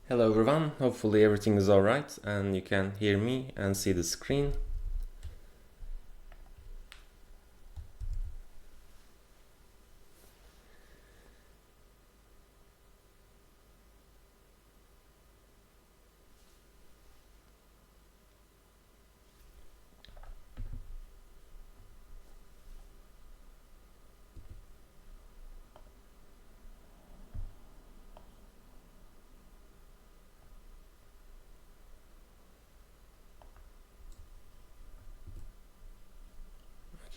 Hello everyone, hopefully everything is alright and you can hear me and see the screen.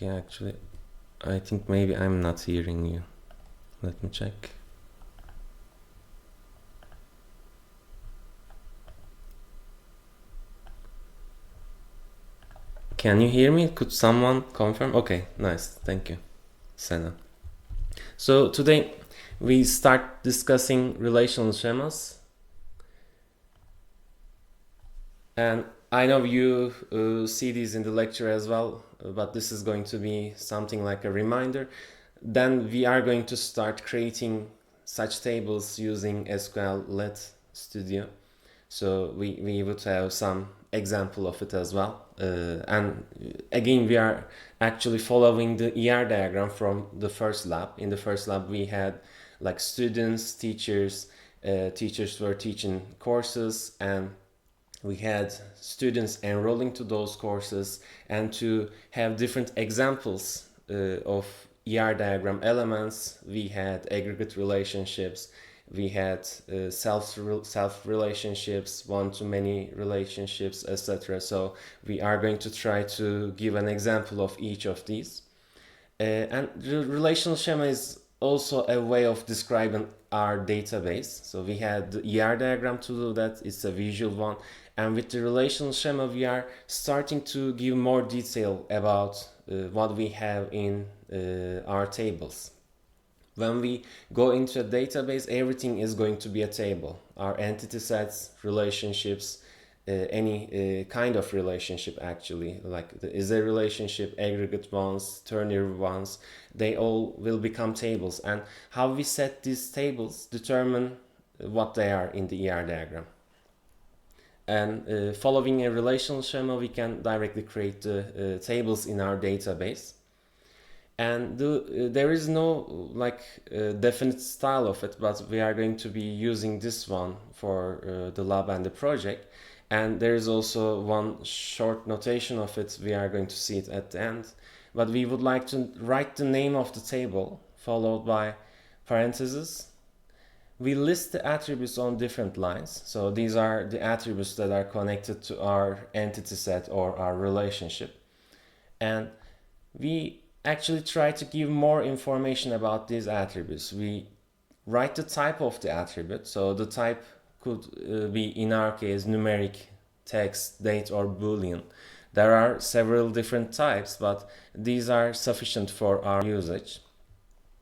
Okay, actually, I think maybe I'm not hearing you. Let me check. Can you hear me? Could someone confirm? Okay, nice. Thank you, Sena. So today we start discussing relational schemas. And I know you see these in the lecture as well, but this is going to be something like a reminder. Then we are going to start creating such tables using SQL Studio. So we would have some example of it as well. And again, we are actually following the ER diagram from the first lab. In the first lab, we had like students, teachers, teachers were teaching courses, and we had students enrolling to those courses, and to have different examples of ER diagram elements. We had aggregate relationships, we had self relationships, one-to-many relationships, etc. So we are going to try to give an example of each of these. And the relational schema is also a way of describing our database. So we had the ER diagram to do that. It's a visual one. And with the relational schema, we are starting to give more detail about what we have in our tables. When we go into a database, everything is going to be a table. Our entity sets, relationships, any kind of relationship actually, like is a relationship, aggregate ones, ternary ones, they all will become tables. And how we set these tables determine what they are in the ER diagram. And following a relational schema, we can directly create the tables in our database. And there is no definite style of it, but we are going to be using this one for the lab and the project. And there is also one short notation of it. We are going to see it at the end. But we would like to write the name of the table followed by parentheses. We list the attributes on different lines. So these are the attributes that are connected to our entity set or our relationship. And we actually try to give more information about these attributes. We write the type of the attribute. So the type could be, in our case, numeric, text, date, or boolean. There are several different types, but these are sufficient for our usage.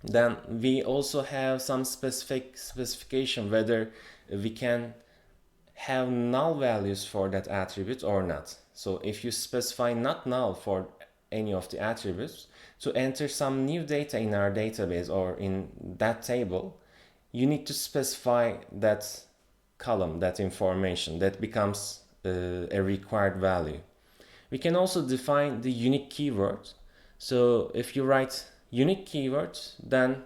Then we also have some specification whether we can have null values for that attribute or not. So if you specify not null for any of the attributes, to enter some new data in our database or in that table, you need to specify that column, that information. That becomes a required value. We can also define the unique keyword. So if you write unique keyword, then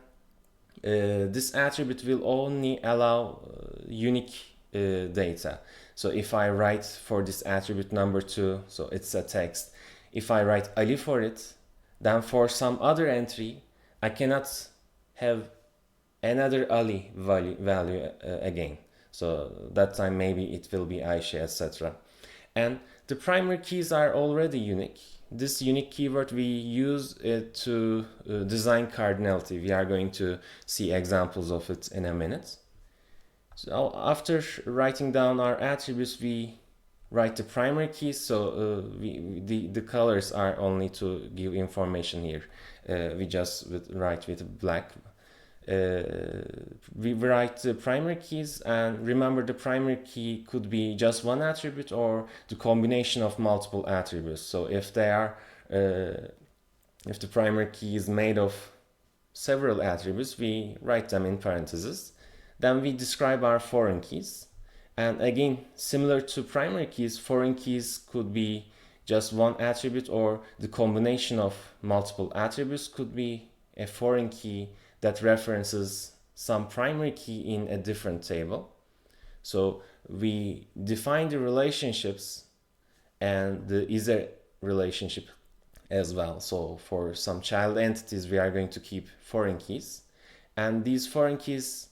this attribute will only allow unique data. So if I write for this attribute number 2, so it's a text. If I write Ali for it, then for some other entry, I cannot have another Ali value again. So that time maybe it will be Aisha, etc. And the primary keys are already unique. This unique keyword we use it to design cardinality. We are going to see examples of it in a minute. So after writing down our attributes, we write the primary keys. So the colors are only to give information here. We just write with black. We write the primary keys, and remember the primary key could be just one attribute or the combination of multiple attributes. So if they are if the primary key is made of several attributes, we write them in parentheses. Then we describe our foreign keys, And again, similar to primary keys, foreign keys could be just one attribute, or the combination of multiple attributes could be a foreign key that references some primary key in a different table. So we define the relationships and the is-a relationship as well. So for some child entities, we are going to keep foreign keys. And these foreign keys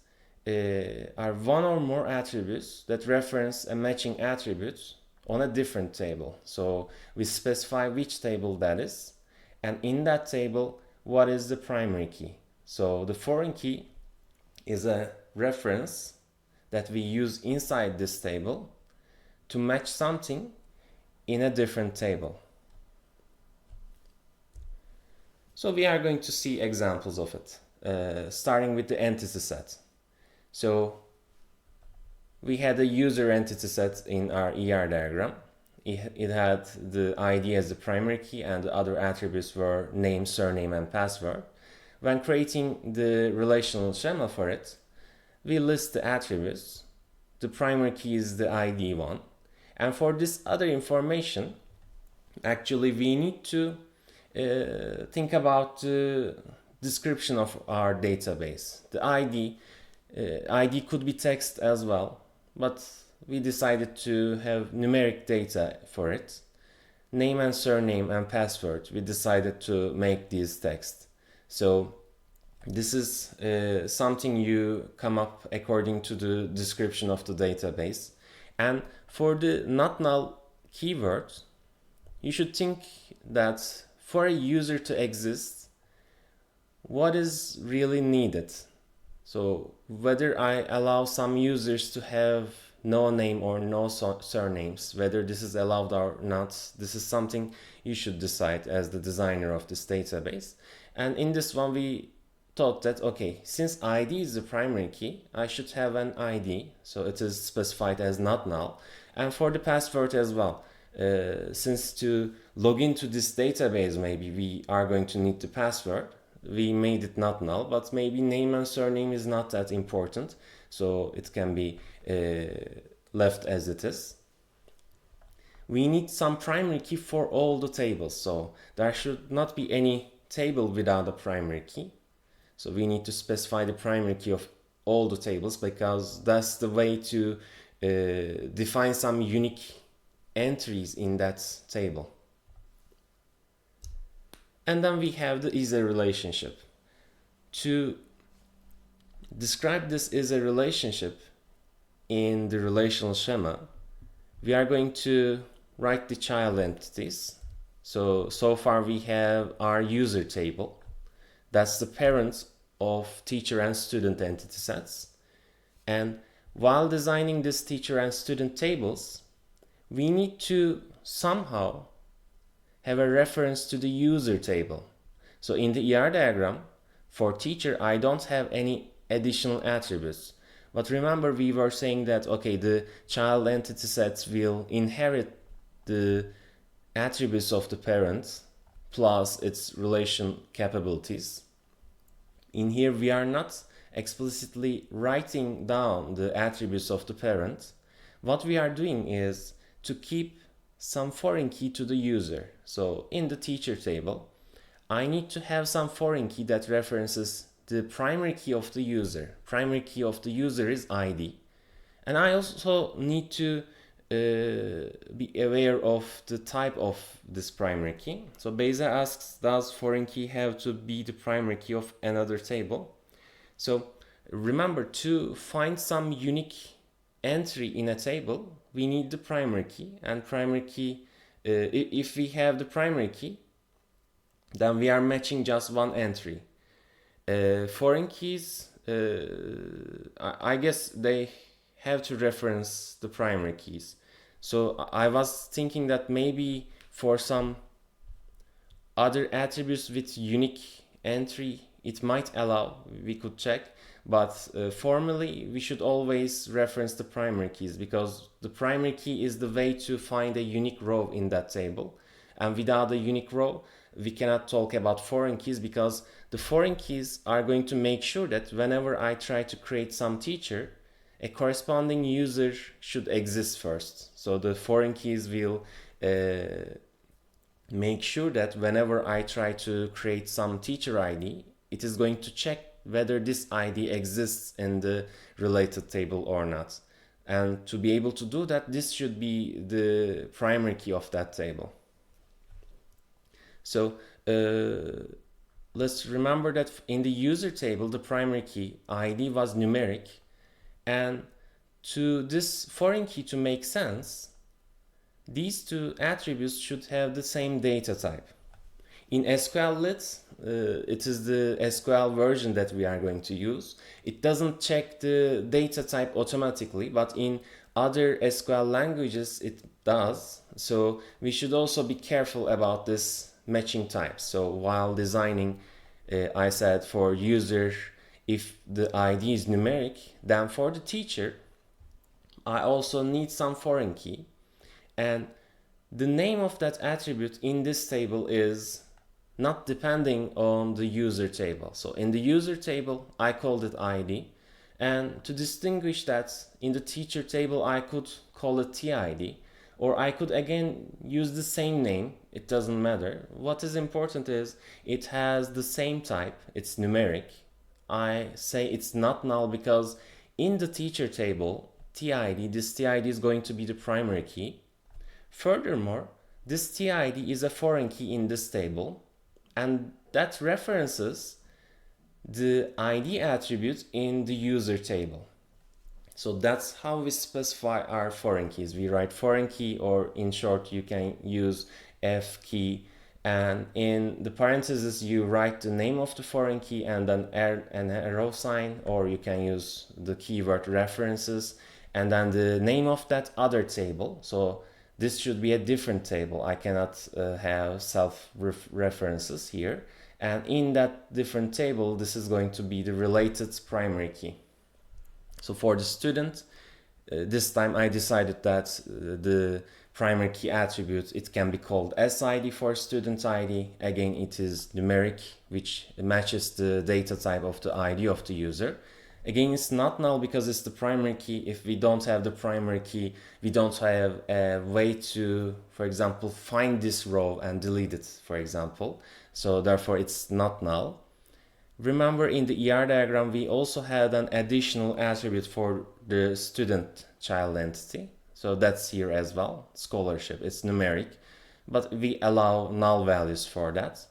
are one or more attributes that reference a matching attribute on a different table. So we specify which table that is, and in that table, what is the primary key. So the foreign key is a reference that we use inside this table to match something in a different table. So we are going to see examples of it, starting with the entity set. So we had a user entity set in our ER diagram. It had the ID as the primary key, and the other attributes were name, surname, and password. When creating the relational schema for it, we list the attributes. The primary key is the ID one. And for this other information, actually we need to think about the description of our database. The ID could be text as well, but we decided to have numeric data for it. Name and surname and password, we decided to make these text. So this is something you come up according to the description of the database. And for the not null keyword, you should think that for a user to exist, what is really needed? So whether I allow some users to have no name or no surnames, whether this is allowed or not, this is something you should decide as the designer of this database. And in this one, we thought that, okay, since ID is the primary key, I should have an ID, so it is specified as not null. And for the password as well, since to log into this database, maybe we are going to need the password, we made it not null, but maybe name and surname is not that important, so it can be left as it is. We need some primary key for all the tables, so there should not be any table without a primary key. So we need to specify the primary key of all the tables, because that's the way to define some unique entries in that table. And then we have the is-a relationship. To describe this is-a relationship in the relational schema, we are going to write the child entities. So far we have our user table. That's the parent of teacher and student entity sets. And while designing this teacher and student tables, we need to somehow have a reference to the user table. So in the ER diagram, for teacher, I don't have any additional attributes. But remember, we were saying that, okay, the child entity sets will inherit the attributes of the parent plus its relation capabilities. In here, we are not explicitly writing down the attributes of the parent. What we are doing is to keep some foreign key to the user. So in the teacher table, I need to have some foreign key that references the primary key of the user. Primary key of the user is ID. And I also need to be aware of the type of this primary key. So Beza asks, does foreign key have to be the primary key of another table? So remember, to find some unique entry in a table, we need the primary key. And primary key, if we have the primary key, then we are matching just one entry. Foreign keys, I guess they have to reference the primary keys. So I was thinking that maybe for some other attributes with unique entry, it might allow, we could check, but formally we should always reference the primary keys, because the primary key is the way to find a unique row in that table. And without a unique row, we cannot talk about foreign keys, because the foreign keys are going to make sure that whenever I try to create some teacher, a corresponding user should exist first. So the foreign keys will make sure that whenever I try to create some teacher ID, it is going to check whether this ID exists in the related table or not. And to be able to do that, this should be the primary key of that table. So let's remember that in the user table, the primary key ID was numeric, and to this foreign key to make sense, these two attributes should have the same data type. In SQLite, it is the SQL version that we are going to use. It doesn't check the data type automatically, but in other SQL languages it does. So we should also be careful about this matching types. So while designing, I said for user, if the ID is numeric, then for the teacher, I also need some foreign key. And the name of that attribute in this table is not depending on the user table. So in the user table, I called it ID. And to distinguish that, in the teacher table, I could call it TID. Or I could again use the same name. It doesn't matter. What is important is it has the same type. It's numeric. I say it's not null because in the teacher table, TID, this TID is going to be the primary key. Furthermore, this TID is a foreign key in this table, and that references the ID attribute in the user table. So that's how we specify our foreign keys. We write foreign key, or in short, you can use F key, and in the parentheses, you write the name of the foreign key and then an arrow sign, or you can use the keyword references, and then the name of that other table. So this should be a different table. I cannot have self-references here. And in that different table, this is going to be the related primary key. So for the student, this time I decided that the primary key attribute, it can be called SID for student ID. Again, it is numeric, which matches the data type of the ID of the user. Again, it's not null because it's the primary key. If we don't have the primary key, we don't have a way to, for example, find this row and delete it, for example. So therefore, it's not null. Remember, in the ER diagram, we also had an additional attribute for the student child entity. So that's here as well, scholarship. It's numeric, but we allow null values for that.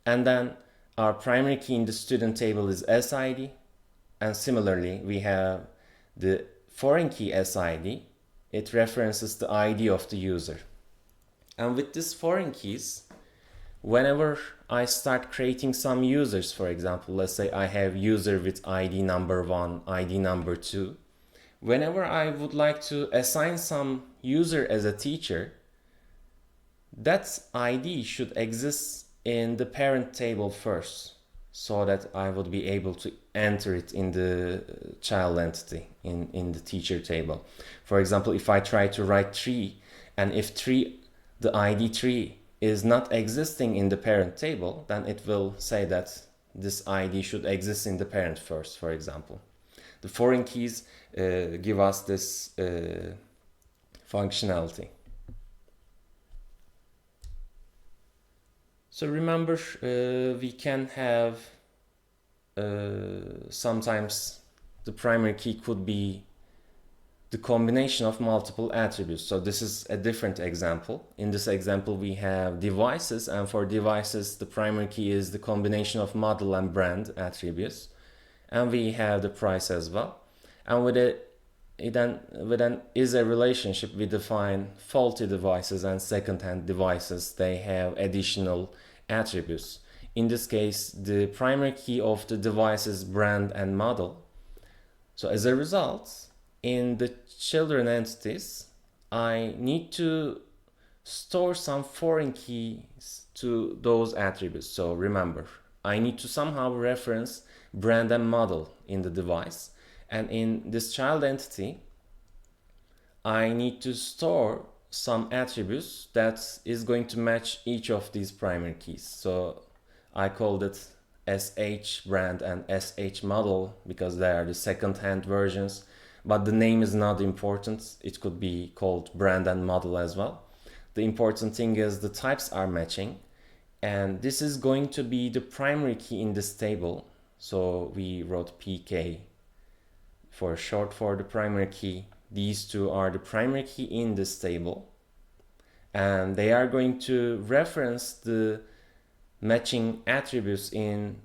And then our primary key in the student table is SID. And similarly, we have the foreign key SID. It references the ID of the user. And with these foreign keys, whenever I start creating some users, for example, let's say I have user with ID number 1, ID number 2. Whenever I would like to assign some user as a teacher, that ID should exist in the parent table first, so that I would be able to enter it in the child entity in the teacher table. For example, if I try to write 3, and if 3, the ID 3 is not existing in the parent table, then it will say that this ID should exist in the parent first, for example. The foreign keys give us this functionality. So remember, we can have sometimes the primary key could be the combination of multiple attributes. So this is a different example. In this example, we have devices, and for devices, the primary key is the combination of model and brand attributes. And we have the price as well. And with an is a relationship, we define faulty devices and second-hand devices. They have additional attributes. In this case, the primary key of the device is brand and model. So as a result, in the children entities, I need to store some foreign keys to those attributes. So remember, I need to somehow reference brand and model in the device. And in this child entity, I need to store some attributes that is going to match each of these primary keys. So I called it SH brand and SH model because they are the second-hand versions. but the name is not important. It could be called brand and model as well. The important thing is the types are matching, and this is going to be the primary key in this table. So we wrote PK for short for the primary key. These two are the primary key in this table, and they are going to reference the matching attributes in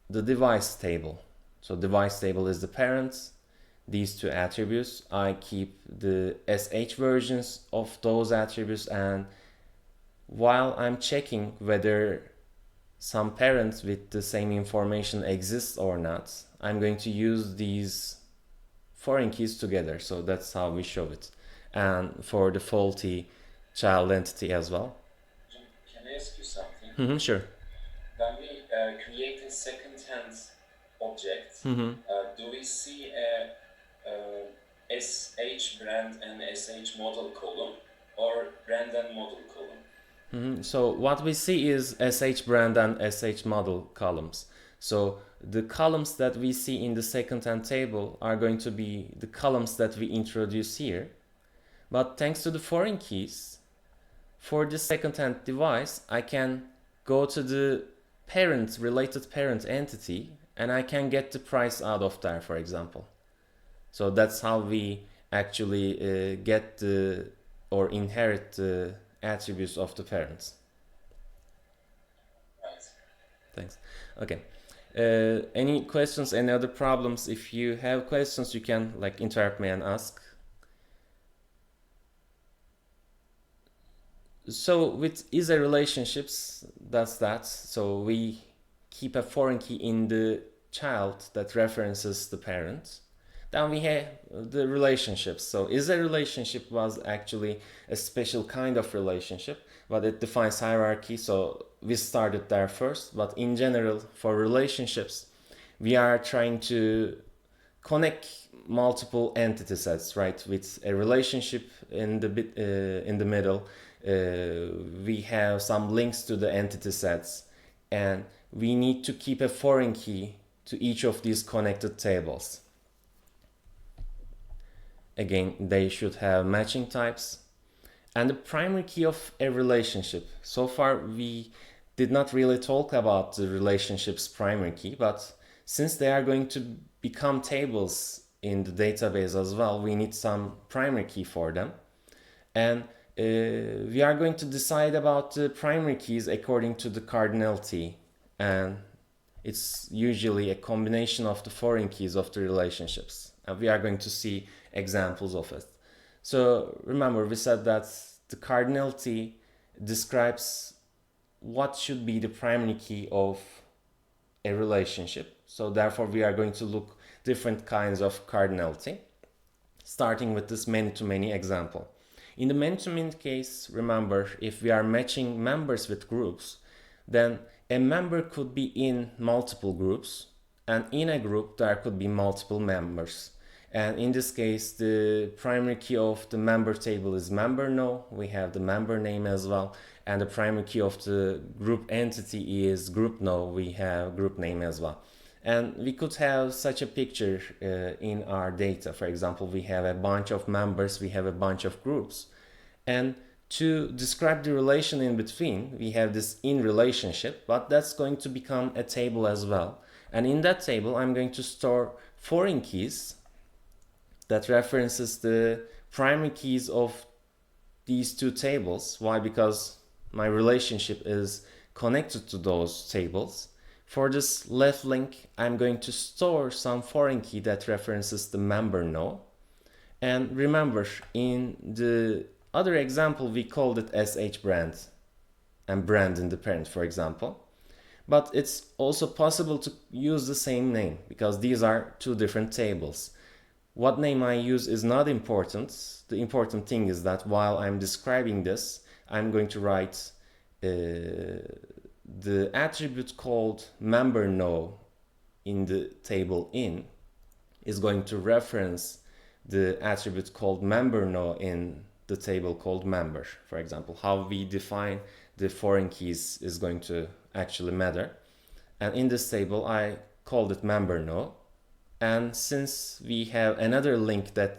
the device table. So device table is the parent. These two attributes, I keep the SH versions of those attributes, and while I'm checking whether some parents with the same information exists or not, I'm going to use these foreign keys together. So that's how we show it. And for the faulty child entity as well. Can I ask you something? Sure. When we create a second-hand object, do we see a SH brand and SH model column, or brand and model column? So what we see is SH brand and SH model columns. So the columns that we see in the second-hand table are going to be the columns that we introduce here. But thanks to the foreign keys, for this second-hand device, I can go to the related parent entity, and I can get the price out of there, for example. So that's how we actually get or inherit the attributes of the parents. Right. Thanks. Okay. Any questions, any other problems? If you have questions, you can interrupt me and ask. So with ISA relationships, that's that. So we keep a foreign key in the child that references the parent. Then we have the relationships. So ISA relationship was actually a special kind of relationship, but it defines hierarchy. So we started there first. But in general, for relationships, we are trying to connect multiple entity sets, right? With a relationship in the middle. We have some links to the entity sets, and we need to keep a foreign key to each of these connected tables. Again, they should have matching types. And the primary key of a relationship. So far, we did not really talk about the relationship's primary key, but since they are going to become tables in the database as well, we need some primary key for them. And we are going to decide about the primary keys according to the cardinality, and it's usually a combination of the foreign keys of the relationships, and we are going to see examples of it. So remember, we said that the cardinality describes what should be the primary key of a relationship. So therefore we are going to look different kinds of cardinality, starting with this many-to-many example. In the many-to-many case, remember, if we are matching members with groups, then a member could be in multiple groups, and in a group there could be multiple members. And in this case, the primary key of the member table is member no. We have the member name as well. And the primary key of the group entity is group no. We have group name as well. And we could have such a picture in our data. For example, we have a bunch of members, we have a bunch of groups. And to describe the relation in between, we have this in relationship, but that's going to become a table as well. And in that table, I'm going to store foreign keys that references the primary keys of these two tables. Why? Because my relationship is connected to those tables. For this left link, I'm going to store some foreign key that references the member no. And remember, in the other example, we called it SH brand and brand in the parent, for example. But it's also possible to use the same name because these are two different tables. What name I use is not important. The important thing is that while I'm describing this, I'm going to write the attribute called member no in the table in is going to reference the attribute called member no in the table called member. For example, how we define the foreign keys is going to actually matter. And in this table, I called it member no. And since we have another link that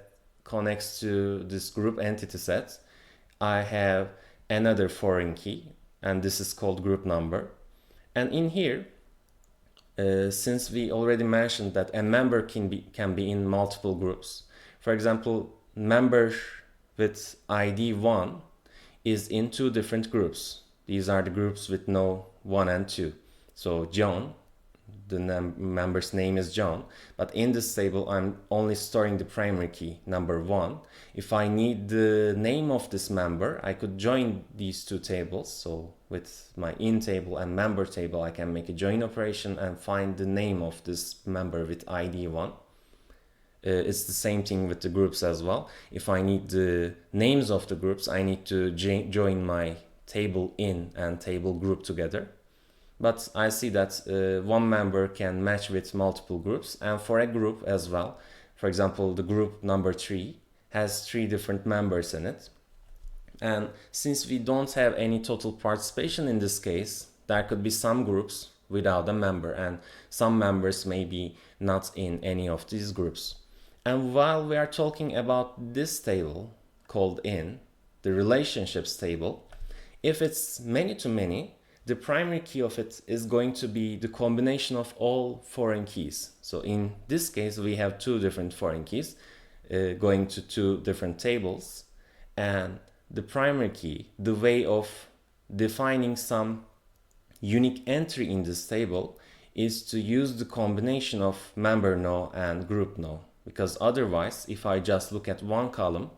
connects to this group entity set, I have another foreign key, and this is called group number. And in here, since we already mentioned that a member can be in multiple groups. For example, member with ID 1 is in 2 different groups. These are the groups with no 1 and 2. So John, the member's name is John, but in this table I'm only storing the primary key, number 1. If I need the name of this member, I could join these 2 tables. So with my in table and member table, I can make a join operation and find the name of this member with ID 1. It's the same thing with the groups as well. If I need the names of the groups, I need to join my table in and table group together. But I see that one member can match with multiple groups, and for a group as well. For example, the group number 3 has 3 different members in it. And since we don't have any total participation in this case, there could be some groups without a member, and some members may be not in any of these groups. And while we are talking about this table called in, the relationships table, if it's many-to-many, the primary key of it is going to be the combination of all foreign keys. So in this case, we have 2 different foreign keys going to 2 different tables. And the primary key, the way of defining some unique entry in this table, is to use the combination of member no and group no. Because otherwise, if I just look at one column,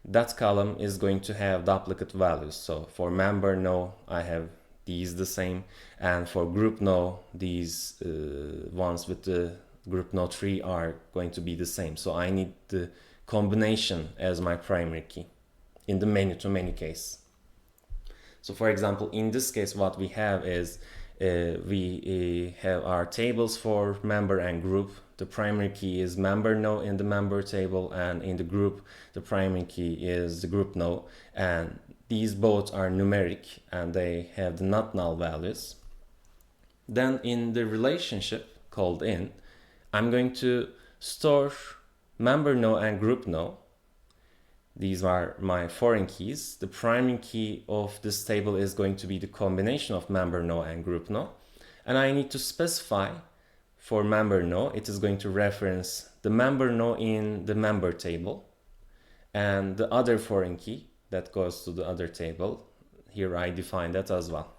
that column is going to have duplicate values. So for member no, I have these the same, and for group no, these ones with the group no 3 are going to be the same. So I need the combination as my primary key in the many-to-many case. So for example, in this case, what we have is we have our tables for member and group. The primary key is member no in the member table, and in the group, the primary key is the group no. And these both are numeric and they have the not null values. Then in the relationship called in, I'm going to store member no and group no. These are my foreign keys. The primary key of this table is going to be the combination of member no and group no. And I need to specify for member no, it is going to reference the member no in the member table, and the other foreign key that goes to the other table. Here I define that as well.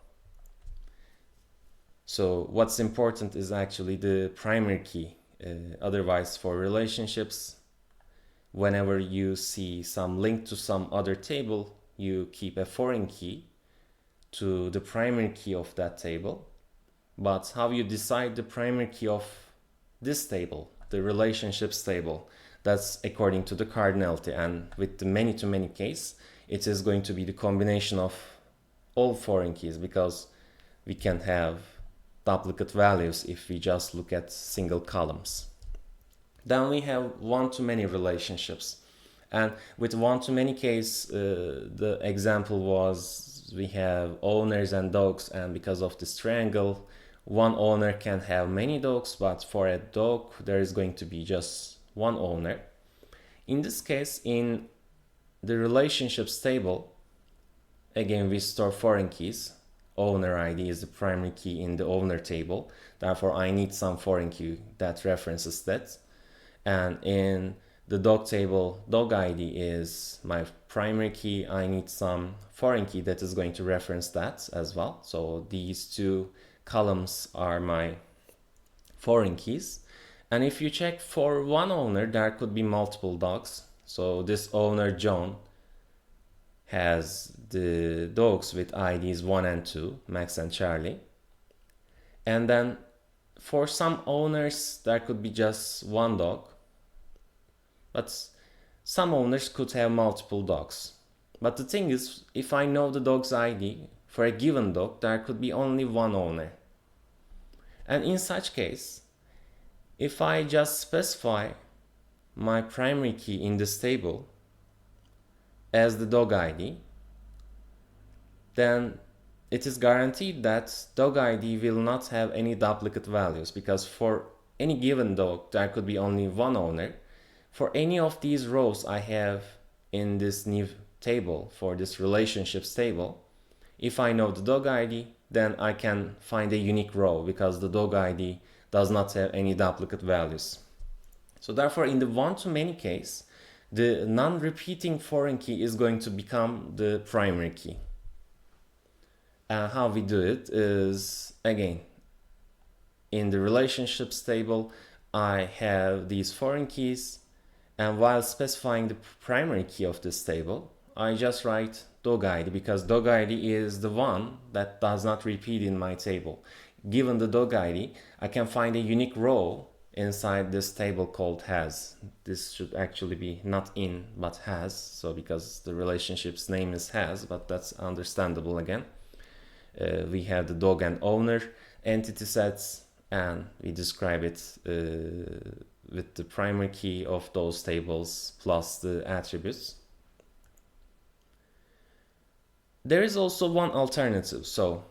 So what's important is actually the primary key. Otherwise, for relationships, whenever you see some link to some other table, you keep a foreign key to the primary key of that table. But how you decide the primary key of this table, the relationships table, that's according to the cardinality. And with the many-to-many case, it is going to be the combination of all foreign keys, because we can have duplicate values if we just look at single columns. Then we have one-to-many relationships. And with one-to-many case, the example was we have owners and dogs, and because of this triangle, one owner can have many dogs, but for a dog, there is going to be just one owner. In this case, in the relationships table, again, we store foreign keys. Owner ID is the primary key in the owner table. Therefore, I need some foreign key that references that. And in the dog table, dog ID is my primary key. I need some foreign key that is going to reference that as well. So these 2 columns are my foreign keys. And if you check for one owner, there could be multiple dogs. So this owner John has the dogs with IDs 1 and 2, Max and Charlie. And then for some owners, there could be just one dog. But some owners could have multiple dogs. But the thing is, if I know the dog's ID, for a given dog, there could be only one owner. And in such case, if I just specify my primary key in this table as the dog ID, then it is guaranteed that dog ID will not have any duplicate values, because for any given dog, there could be only one owner. For any of these rows I have in this new table, for this relationships table, if I know the dog ID, then I can find a unique row because the dog ID does not have any duplicate values. So therefore, in the one-to-many case, the non-repeating foreign key is going to become the primary key. And how we do it is, again, in the relationships table, I have these foreign keys, and while specifying the primary key of this table, I just write dog ID because dog ID is the one that does not repeat in my table. Given the dog ID, I can find a unique row inside this table called has. This should actually be not in but has, so because the relationship's name is has, but that's understandable again. We have the dog and owner entity sets, and we describe it with the primary key of those tables plus the attributes. There is also one alternative. So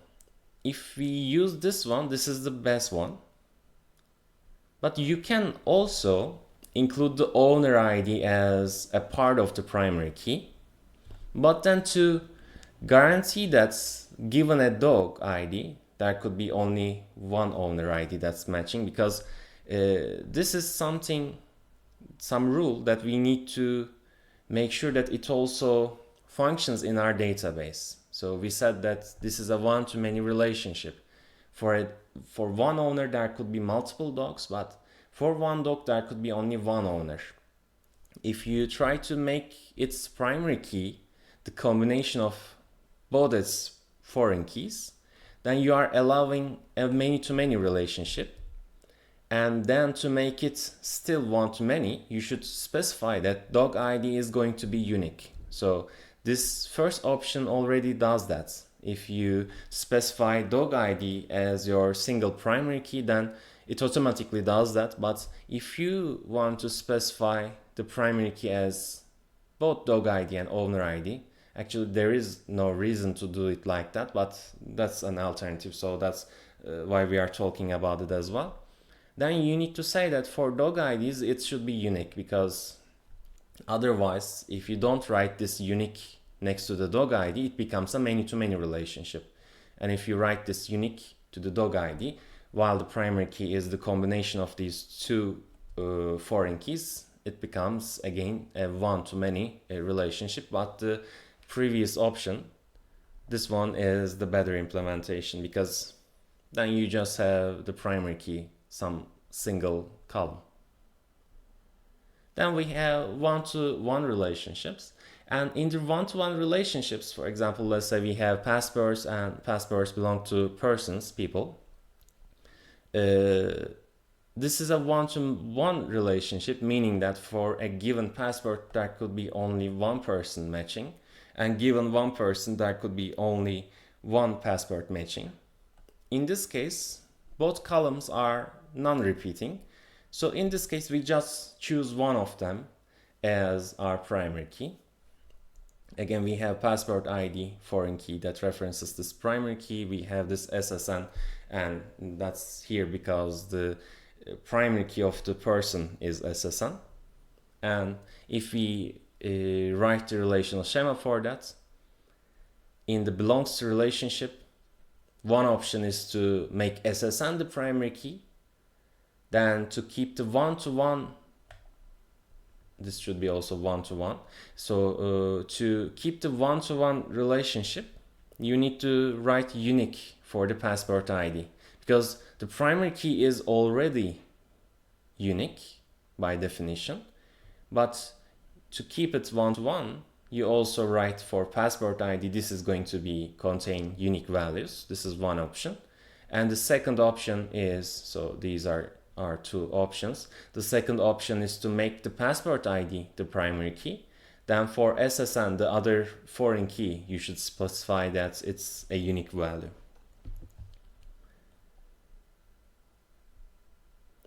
if we use this one, this is the best one. But you can also include the owner ID as a part of the primary key. But then to guarantee that given a dog ID, there could be only one owner ID that's matching, because this is some rule that we need to make sure that it also functions in our database. So we said that this is a one-to-many relationship. For one owner, there could be multiple dogs, but for one dog, there could be only one owner. If you try to make its primary key the combination of both its foreign keys, then you are allowing a many-to-many relationship. And then to make it still one-to-many, you should specify that dog ID is going to be unique. So this first option already does that. If you specify dog ID as your single primary key, then it automatically does that. But if you want to specify the primary key as both dog ID and owner ID, actually there is no reason to do it like that, but that's an alternative. So that's why we are talking about it as well. Then you need to say that for dog IDs, it should be unique, because otherwise, if you don't write this unique next to the dog ID, it becomes a many-to-many relationship. And if you write this unique to the dog ID, while the primary key is the combination of these two foreign keys, it becomes again a one-to-many relationship. But the previous option, this one is the better implementation, because then you just have the primary key, some single column. Then we have one-to-one relationships. And in the one-to-one relationships, for example, let's say we have passwords, and passwords belong to persons, people. This is a one-to-one relationship, meaning that for a given password, there could be only one person matching. And given one person, there could be only one password matching. In this case, both columns are non-repeating. So in this case, we just choose one of them as our primary key. Again, we have password ID foreign key that references this primary key. We have this SSN, and that's here because the primary key of the person is SSN. And if we write the relational schema for that, in the belongs to relationship, one option is to make SSN the primary key. Then to keep the one-to-one, this should be also one-to-one. So to keep the one-to-one relationship, you need to write unique for the password ID, because the primary key is already unique by definition. But to keep it one-to-one, you also write for password ID, this is going to contain unique values. This is one option. And the second option is, so these are our two options. The second option is to make the password ID the primary key. Then for SSN, the other foreign key, you should specify that it's a unique value.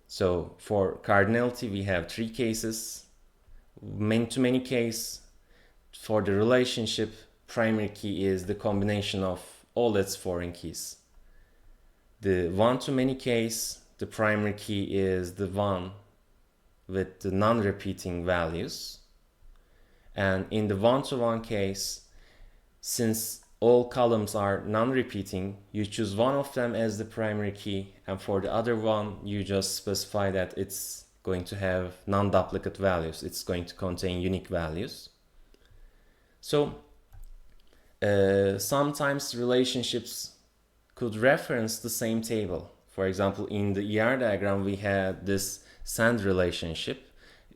So for cardinality, we have three cases. Many-to-many case, for the relationship, primary key is the combination of all its foreign keys. The one-to-many case, the the primary key is the one with the non-repeating values. And in the one-to-one case, since all columns are non-repeating, you choose one of them as the primary key, and for the other one, you just specify that it's going to have non-duplicate values. It's going to contain unique values. So sometimes relationships could reference the same table. For example, in the ER diagram, we had this send relationship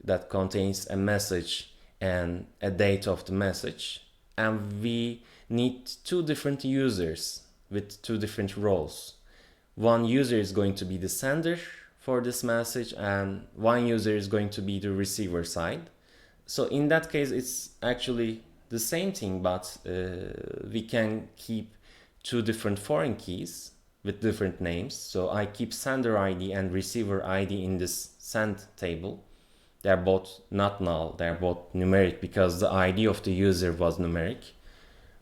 that contains a message and a date of the message, and we need two different users with two different roles. One user is going to be the sender for this message, and one user is going to be the receiver side. So in that case, it's actually the same thing, but we can keep two different foreign keys with different names. So I keep sender ID and receiver ID in this send table. They're both not null, they're both numeric because the ID of the user was numeric.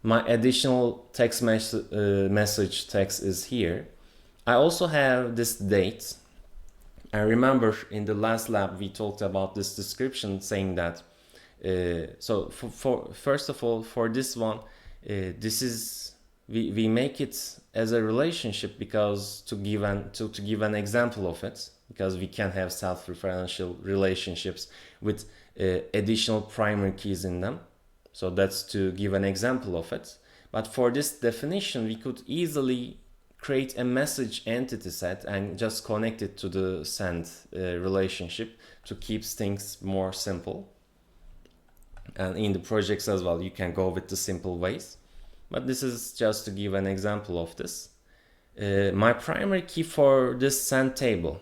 My additional text message text is here. I also have this date. I remember in the last lab we talked about this description saying that so for first of all, for this one, this is we make it as a relationship because to give an example of it, because we can have self-referential relationships with additional primary keys in them. So that's to give an example of it. But for this definition, we could easily create a message entity set and just connect it to the send relationship to keep things more simple. And in the projects as well, you can go with the simple ways. But this is just to give an example of this. My primary key for this send table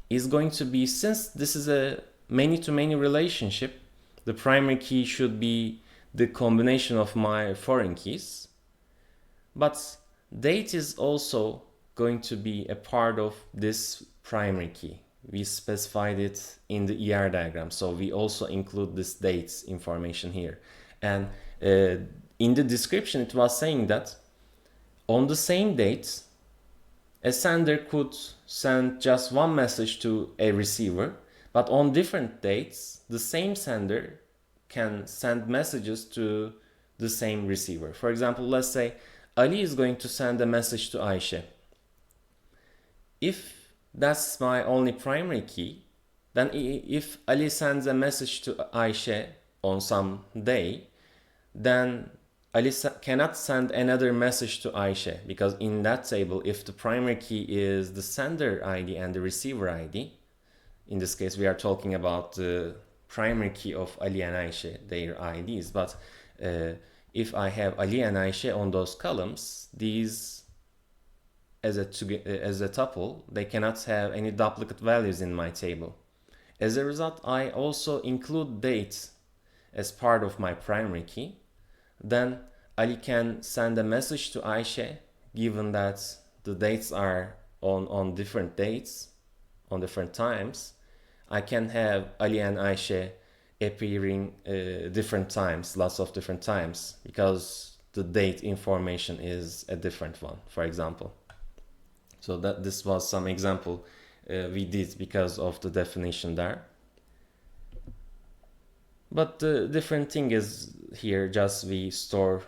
is going to be, since this is a many-to-many relationship, the primary key should be the combination of my foreign keys. But date is also going to be a part of this primary key. We specified it in the ER diagram, so we also include this dates information here. And in the description, it was saying that on the same date, a sender could send just one message to a receiver, but on different dates, the same sender can send messages to the same receiver. For example, let's say Ali is going to send a message to Ayşe. If that's my only primary key, then if Ali sends a message to Ayşe on some day, then Ali cannot send another message to Ayşe, because in that table, if the primary key is the sender ID and the receiver ID, in this case we are talking about the primary key of Ali and Ayşe, their IDs, but if I have Ali and Ayşe on those columns, these as a tuple, they cannot have any duplicate values in my table. As a result, I also include date as part of my primary key. Then Ali can send a message to Ayşe, given that the dates are on different dates, on different times. I can have Ali and Ayşe appearing different times, lots of different times, because the date information is a different one, for example. So that this was some example we did because of the definition there. But the different thing is here, just we store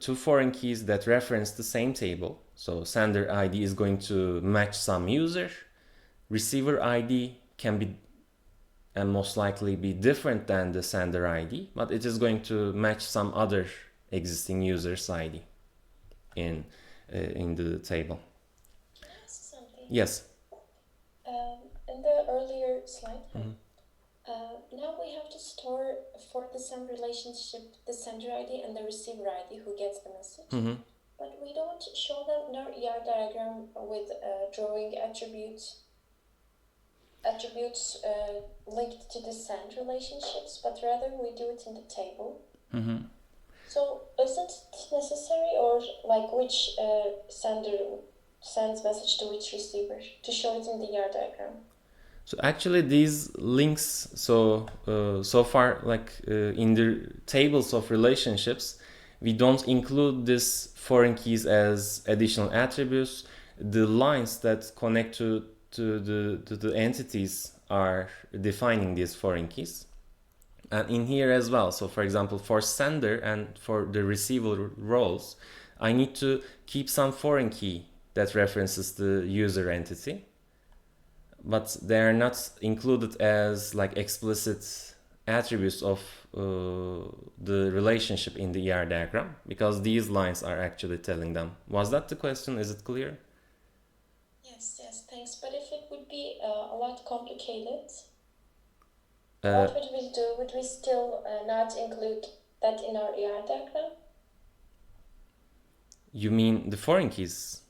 two foreign keys that reference the same table. So sender ID is going to match some user. Receiver ID can be and most likely be different than the sender ID, but it is going to match some other existing user's ID in the table. Can I ask something? Yes. In the earlier slide, now we have to store for the send relationship the sender ID and the receiver ID who gets the message. But we don't show them in our ER diagram with drawing attributes linked to the send relationships, but rather we do it in the table. So is it necessary, or like which sender sends message to which receiver to show it in the ER diagram? So actually these links, so far, like in the tables of relationships, we don't include these foreign keys as additional attributes. The lines that connect to the entities are defining these foreign keys. And in here as well, so for example, for sender and for the receiver roles, I need to keep some foreign key that references the user entity, but they are not included as like explicit attributes of the relationship in the ER diagram, because these lines are actually telling them. Was that the question? Is it clear? Yes, thanks. But if it would be a lot complicated, what would we do? Would we still not include that in our ER diagram? You mean the foreign keys?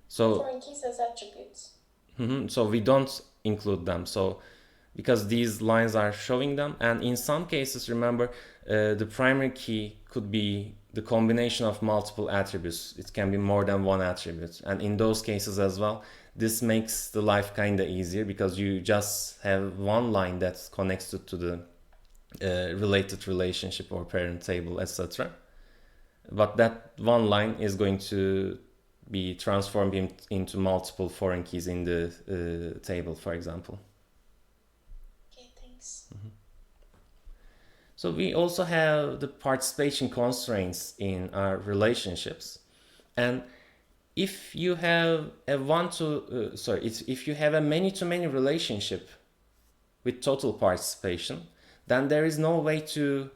So foreign keys as attributes. So we don't include them. So because these lines are showing them, and in some cases, remember, the primary key could be the combination of multiple attributes. It can be more than one attribute, and in those cases as well, this makes the life kind of easier because you just have one line that's connected to the related relationship or parent table, etc. But that one line is going to be transformed into multiple foreign keys in the table, for example. Okay, thanks. So we also have the participation constraints in our relationships, and if you have a if you have a many-to-many relationship with total participation, then there is no way to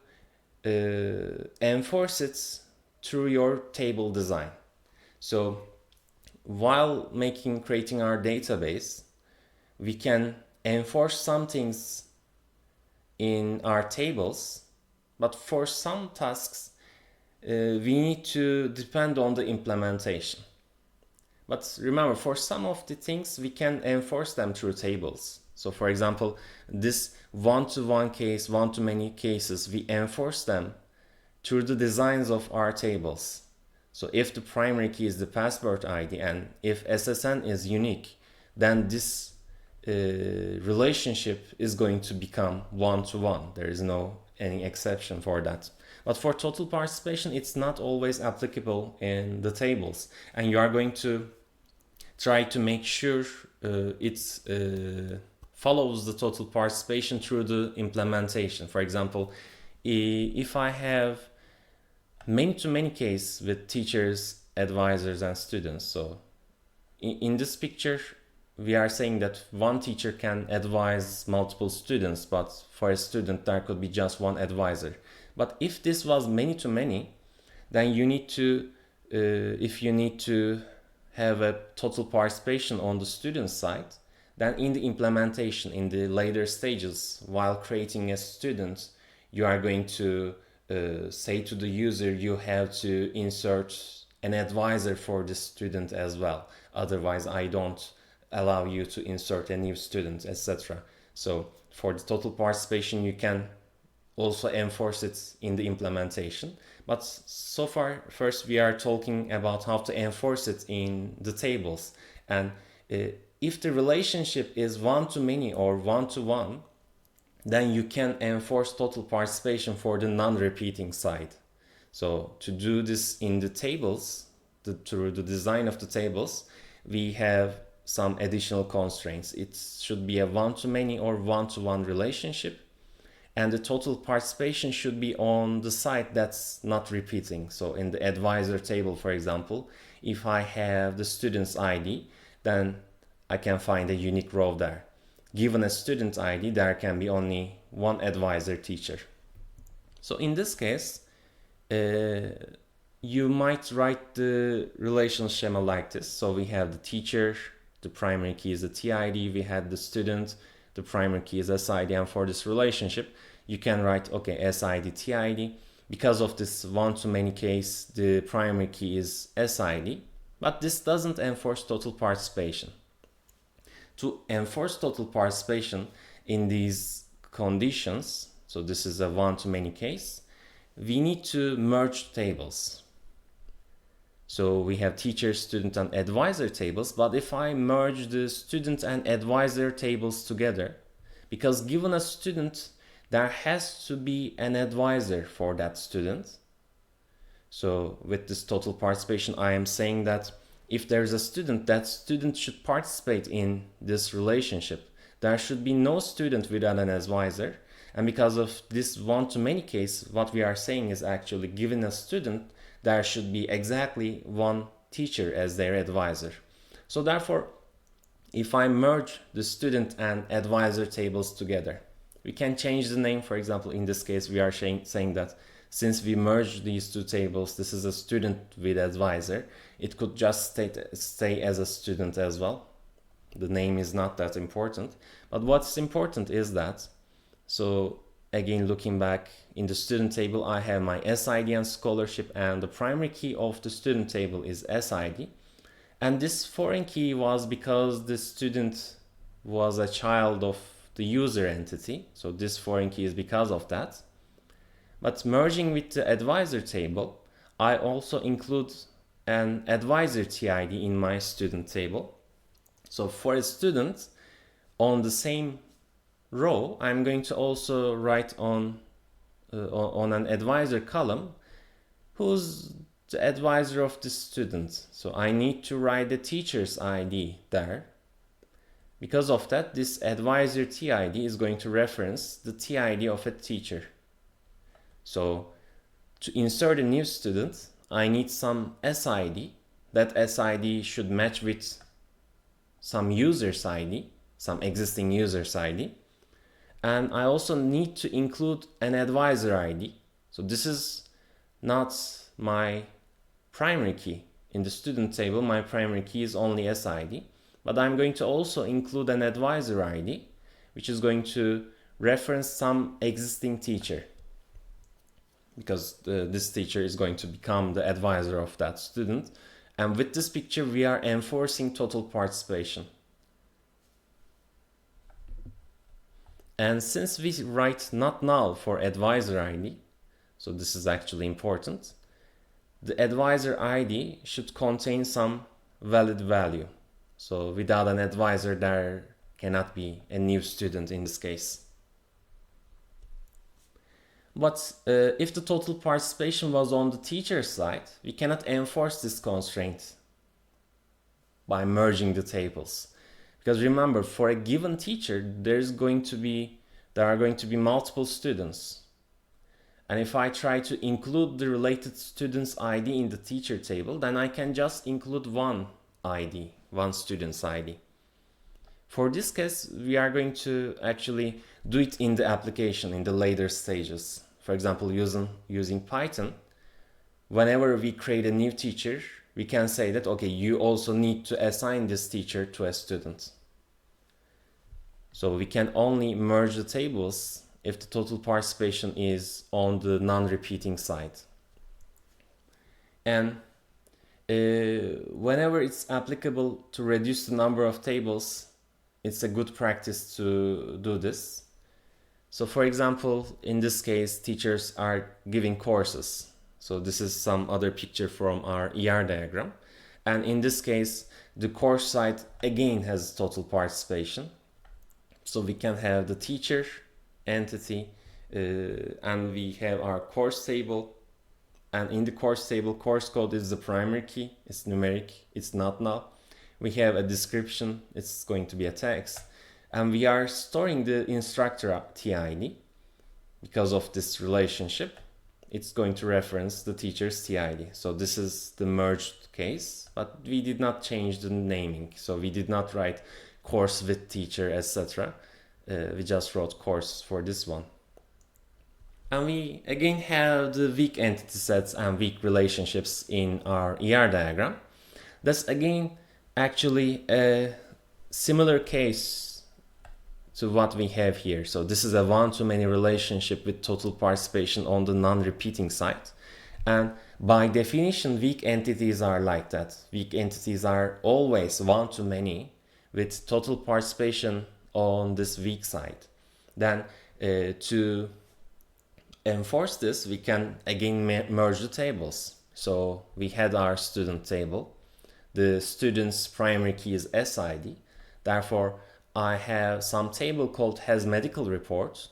enforce it through your table design. So while creating our database, we can enforce some things in our tables, but for some tasks, we need to depend on the implementation. But remember, for some of the things, we can enforce them through tables. So for example, this one-to-one case, one-to-many cases, we enforce them through the designs of our tables. So if the primary key is the password ID and if SSN is unique, then this relationship is going to become one-to-one. There is no any exception for that. But for total participation, it's not always applicable in the tables, and you are going to try to make sure it follows the total participation through the implementation. For example, if I have many-to-many case with teachers, advisors, and students, so in this picture, we are saying that one teacher can advise multiple students, but for a student, there could be just one advisor. But if this was many-to-many, then you need to, if you need to have a total participation on the student side, then in the implementation, in the later stages, while creating a student, you are going to say to the user, you have to insert an advisor for the student as well. Otherwise, I don't allow you to insert a new student, etc. So for the total participation, you can also enforce it in the implementation. But so far, first we are talking about how to enforce it in the tables. And if the relationship is one-to-many or one-to-one, then you can enforce total participation for the non-repeating side. So to do this in the tables, through the design of the tables, we have some additional constraints. It should be a one-to-many or one-to-one relationship, and the total participation should be on the side that's not repeating. So in the advisor table, for example, if I have the student's ID, then I can find a unique row there. Given a student ID, there can be only one advisor teacher. So in this case, you might write the relational schema like this. So we have the teacher, the primary key is the TID, we had the student, the primary key is SID, and for this relationship, you can write, okay, SID, TID. Because of this one-to-many case, the primary key is SID, but this doesn't enforce total participation. To enforce total participation in these conditions, so this is a one-to-many case, we need to merge tables. So we have teacher, student, and advisor tables, but if I merge the student and advisor tables together, because given a student, there has to be an advisor for that student. So with this total participation, I am saying that if there's a student, that student should participate in this relationship. There should be no student without an advisor. And because of this one-to-many case, what we are saying is actually given a student, there should be exactly one teacher as their advisor. So therefore, if I merge the student and advisor tables together, we can change the name. For example, in this case, we are saying that since we merge these two tables, this is a student with advisor. It could just stay as a student as well. The name is not that important. But what's important is that, so again, looking back in the student table, I have my SID and scholarship, and the primary key of the student table is SID. And this foreign key was because the student was a child of the user entity. So this foreign key is because of that. But merging with the advisor table, I also include an advisor TID in my student table. So for a student on the same row, I'm going to also write on an advisor column who's the advisor of the student. So I need to write the teacher's ID there. Because of that, this advisor TID is going to reference the TID of a teacher. So to insert a new student, I need some SID. That SID should match with some user's ID, some existing user's ID. And I also need to include an advisor ID. So this is not my primary key. In the student table, my primary key is only SID. But I'm going to also include an advisor ID, which is going to reference some existing teacher, because this teacher is going to become the advisor of that student. And with this picture, we are enforcing total participation. And since we write not null for advisor ID, so this is actually important, the advisor ID should contain some valid value. So without an advisor, there cannot be a new student in this case. But if the total participation was on the teacher's side, we cannot enforce this constraint by merging the tables. Because remember, for a given teacher, there are going to be multiple students. And if I try to include the related student's ID in the teacher table, then I can just include one ID, one student's ID. For this case, we are going to actually do it in the application in the later stages. For example, using Python, whenever we create a new teacher, we can say that, okay, you also need to assign this teacher to a student. So we can only merge the tables if the total participation is on the non-repeating side. And whenever it's applicable to reduce the number of tables, it's a good practice to do this. So for example, in this case, teachers are giving courses. So this is some other picture from our ER diagram. And in this case, the course side again has total participation. So we can have the teacher entity and we have our course table. And in the course table, course code is the primary key. It's numeric, it's not null. We have a description, it's going to be a text. And we are storing the instructor TID. Because of this relationship, it's going to reference the teacher's TID. So this is the merged case, but we did not change the naming. So we did not write course with teacher, etc. We just wrote course for this one. And we again have the weak entity sets and weak relationships in our ER diagram. That's again actually a similar case to what we have here. So this is a one-to-many relationship with total participation on the non-repeating side. And by definition, weak entities are like that. Weak entities are always one-to-many with total participation on this weak side. Then to enforce this, we can again merge the tables. So we had our student table. The student's primary key is SID. Therefore, I have some table called has medical report.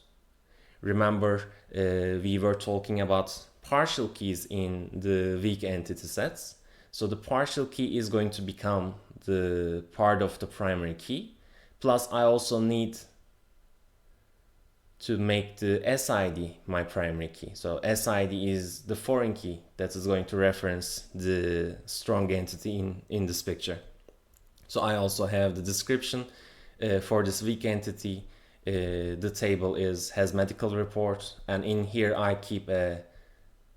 Remember, we were talking about partial keys in the weak entity sets. So the partial key is going to become the part of the primary key. Plus I also need to make the SID my primary key. So SID is the foreign key that is going to reference the strong entity in this picture. So I also have the description for this weak entity. The table has medical report, and in here I keep a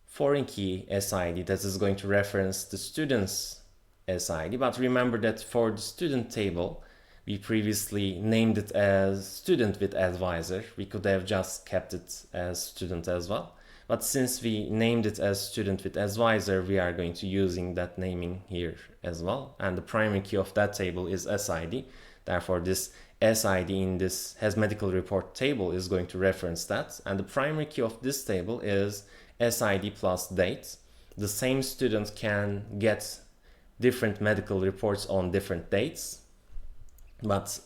foreign key SID that is going to reference the student's SID. But remember that for the student table, we previously named it as student with advisor. We could have just kept it as student as well. But since we named it as student with advisor, we are going to using that naming here as well. And the primary key of that table is SID. Therefore, this SID in this has medical report table is going to reference that. And the primary key of this table is SID plus date. The same student can get different medical reports on different dates. But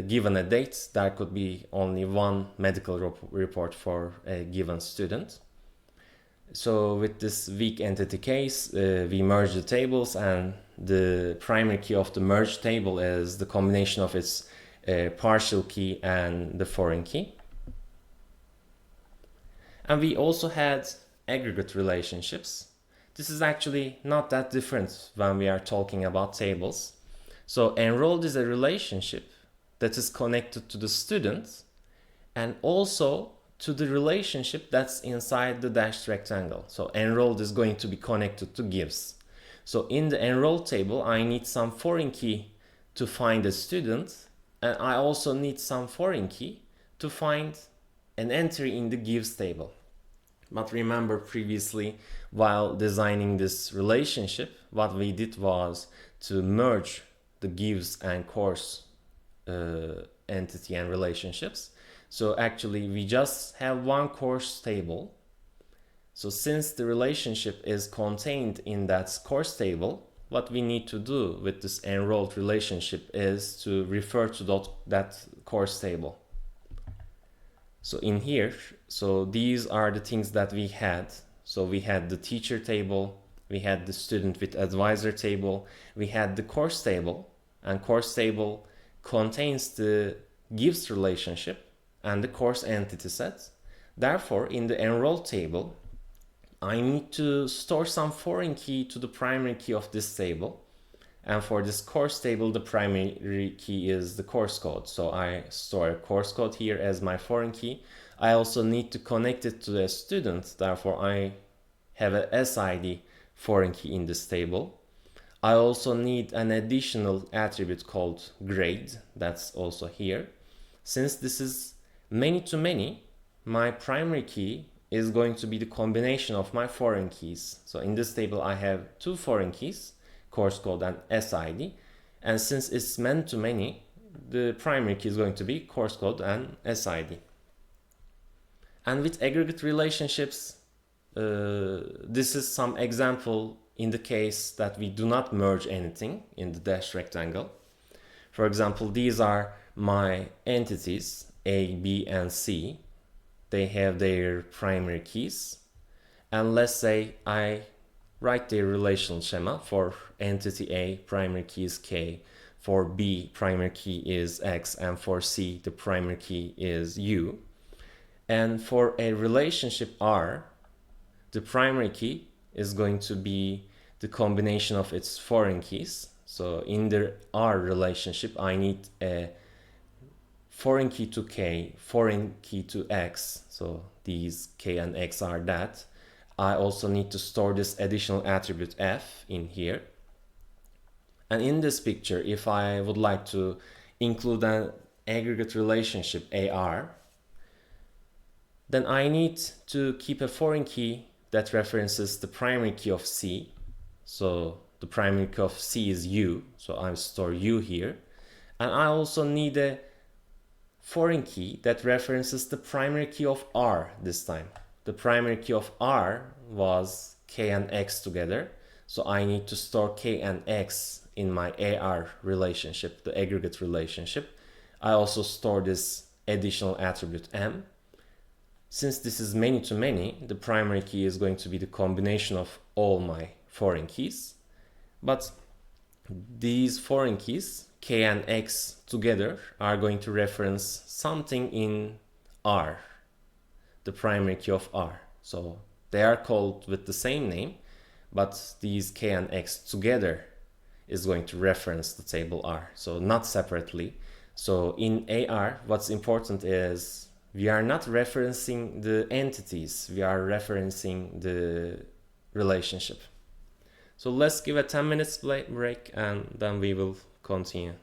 given a date, there could be only one medical report for a given student. So with this weak entity case, we merge the tables, and the primary key of the merged table is the combination of its partial key and the foreign key. And we also had aggregate relationships. This is actually not that different when we are talking about tables. So enrolled is a relationship that is connected to the student and also to the relationship that's inside the dashed rectangle. So enrolled is going to be connected to gives. So in the enrolled table, I need some foreign key to find a student, and I also need some foreign key to find an entry in the gives table. But remember previously, while designing this relationship, what we did was to merge the gives and course entity and relationships. So actually we just have one course table. So since the relationship is contained in that course table, what we need to do with this enrolled relationship is to refer to that course table. So in here, so these are the things that we had. So we had the teacher table, we had the student with advisor table, we had the course table, and course table contains the gives relationship and the course entity set. Therefore, in the enrolled table, I need to store some foreign key to the primary key of this table. And for this course table, the primary key is the course code. So I store a course code here as my foreign key. I also need to connect it to a student. Therefore, I have a SID foreign key in this table. I also need an additional attribute called grade. That's also here. Since this is many-to-many, my primary key is going to be the combination of my foreign keys. So in this table, I have two foreign keys, course code and SID. And since it's many-to-many, the primary key is going to be course code and SID. And with aggregate relationships, this is some example in the case that we do not merge anything in the dashed rectangle. For example, these are my entities, A, B, and C. They have their primary keys. And let's say I write their relational schema. For entity A, primary key is K. For B, primary key is X. And for C, the primary key is U. And for a relationship R, the primary key is going to be the combination of its foreign keys. So in the R relationship, I need a foreign key to K, foreign key to X. So these K and X are that. I also need to store this additional attribute F in here. And in this picture, if I would like to include an aggregate relationship AR, then I need to keep a foreign key that references the primary key of C. So the primary key of C is U, so I store U here. And I also need a foreign key that references the primary key of R this time. The primary key of R was K and X together, so I need to store K and X in my AR relationship, the aggregate relationship. I also store this additional attribute M. Since this is many-to-many, the primary key is going to be the combination of all my foreign keys, but these foreign keys, K and X together, are going to reference something in R, the primary key of R. So they are called with the same name, but these K and X together is going to reference the table R, so not separately. So in AR, what's important is we are not referencing the entities, we are referencing the relationship. So let's give a 10 minutes break and then we will continue.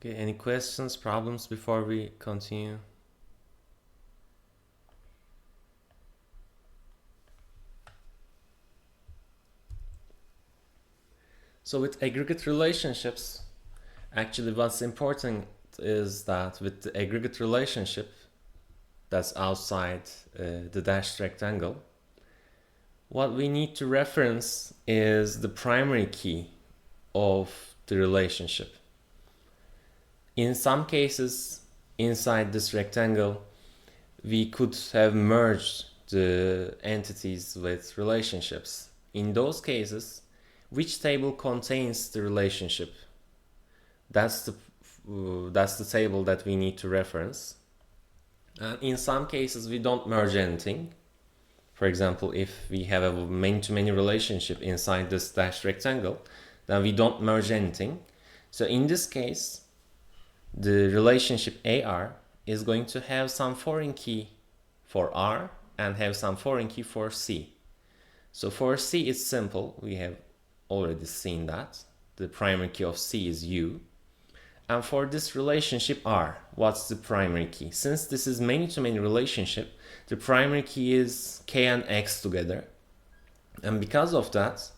Okay, any questions, problems before we continue? So with aggregate relationships, actually what's important is that with the aggregate relationship that's outside the dashed rectangle, what we need to reference is the primary key of the relationship. In some cases, inside this rectangle, we could have merged the entities with relationships. In those cases, which table contains the relationship? That's the table that we need to reference. And in some cases, we don't merge anything. For example, if we have a many-to-many relationship inside this dashed rectangle, then we don't merge anything. So in this case, the relationship AR is going to have some foreign key for R and have some foreign key for C. So for C, it's simple. We have already seen that. The primary key of C is U. And for this relationship R, what's the primary key? Since this is many-to-many relationship, the primary key is K and X together. And because of that,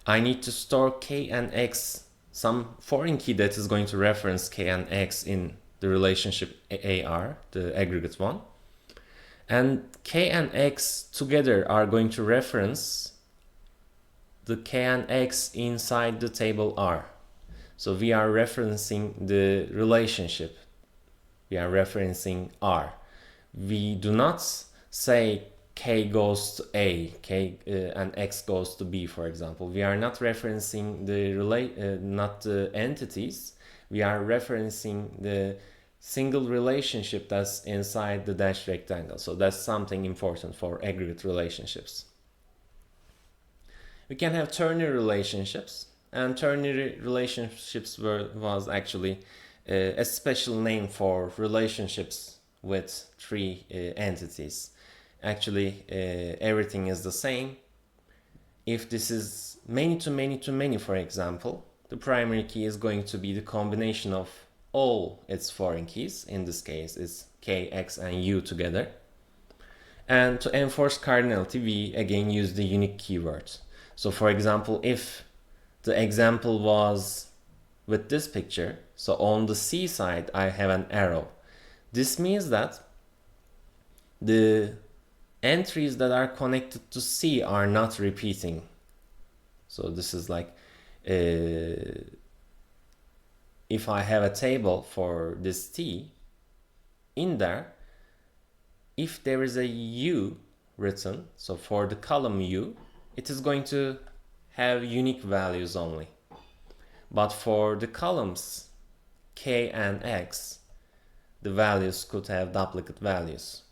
I need to store K and X, some foreign key that is going to reference K and X in the relationship AR, the aggregate one. And K and X together are going to reference the K and X inside the table R. So we are referencing the relationship. We are referencing R. We do not say K goes to A, and X goes to B, for example. We are not referencing not the entities. We are referencing the single relationship that's inside the dashed rectangle. So that's something important for aggregate relationships. We can have ternary relationships. And ternary relationships was actually a special name for relationships with three entities. Actually, everything is the same. If this is many-to-many, for example, the primary key is going to be the combination of all its foreign keys. In this case, it's K, X, and U together. And to enforce cardinality, we again use the unique keyword. So for example, if the example was with this picture, so on the C side, I have an arrow. This means that the entries that are connected to C are not repeating. So this is like, if I have a table for this T, in there, if there is a U written, so for the column U, it is going to have unique values only. But for the columns K and X, the values could have duplicate values.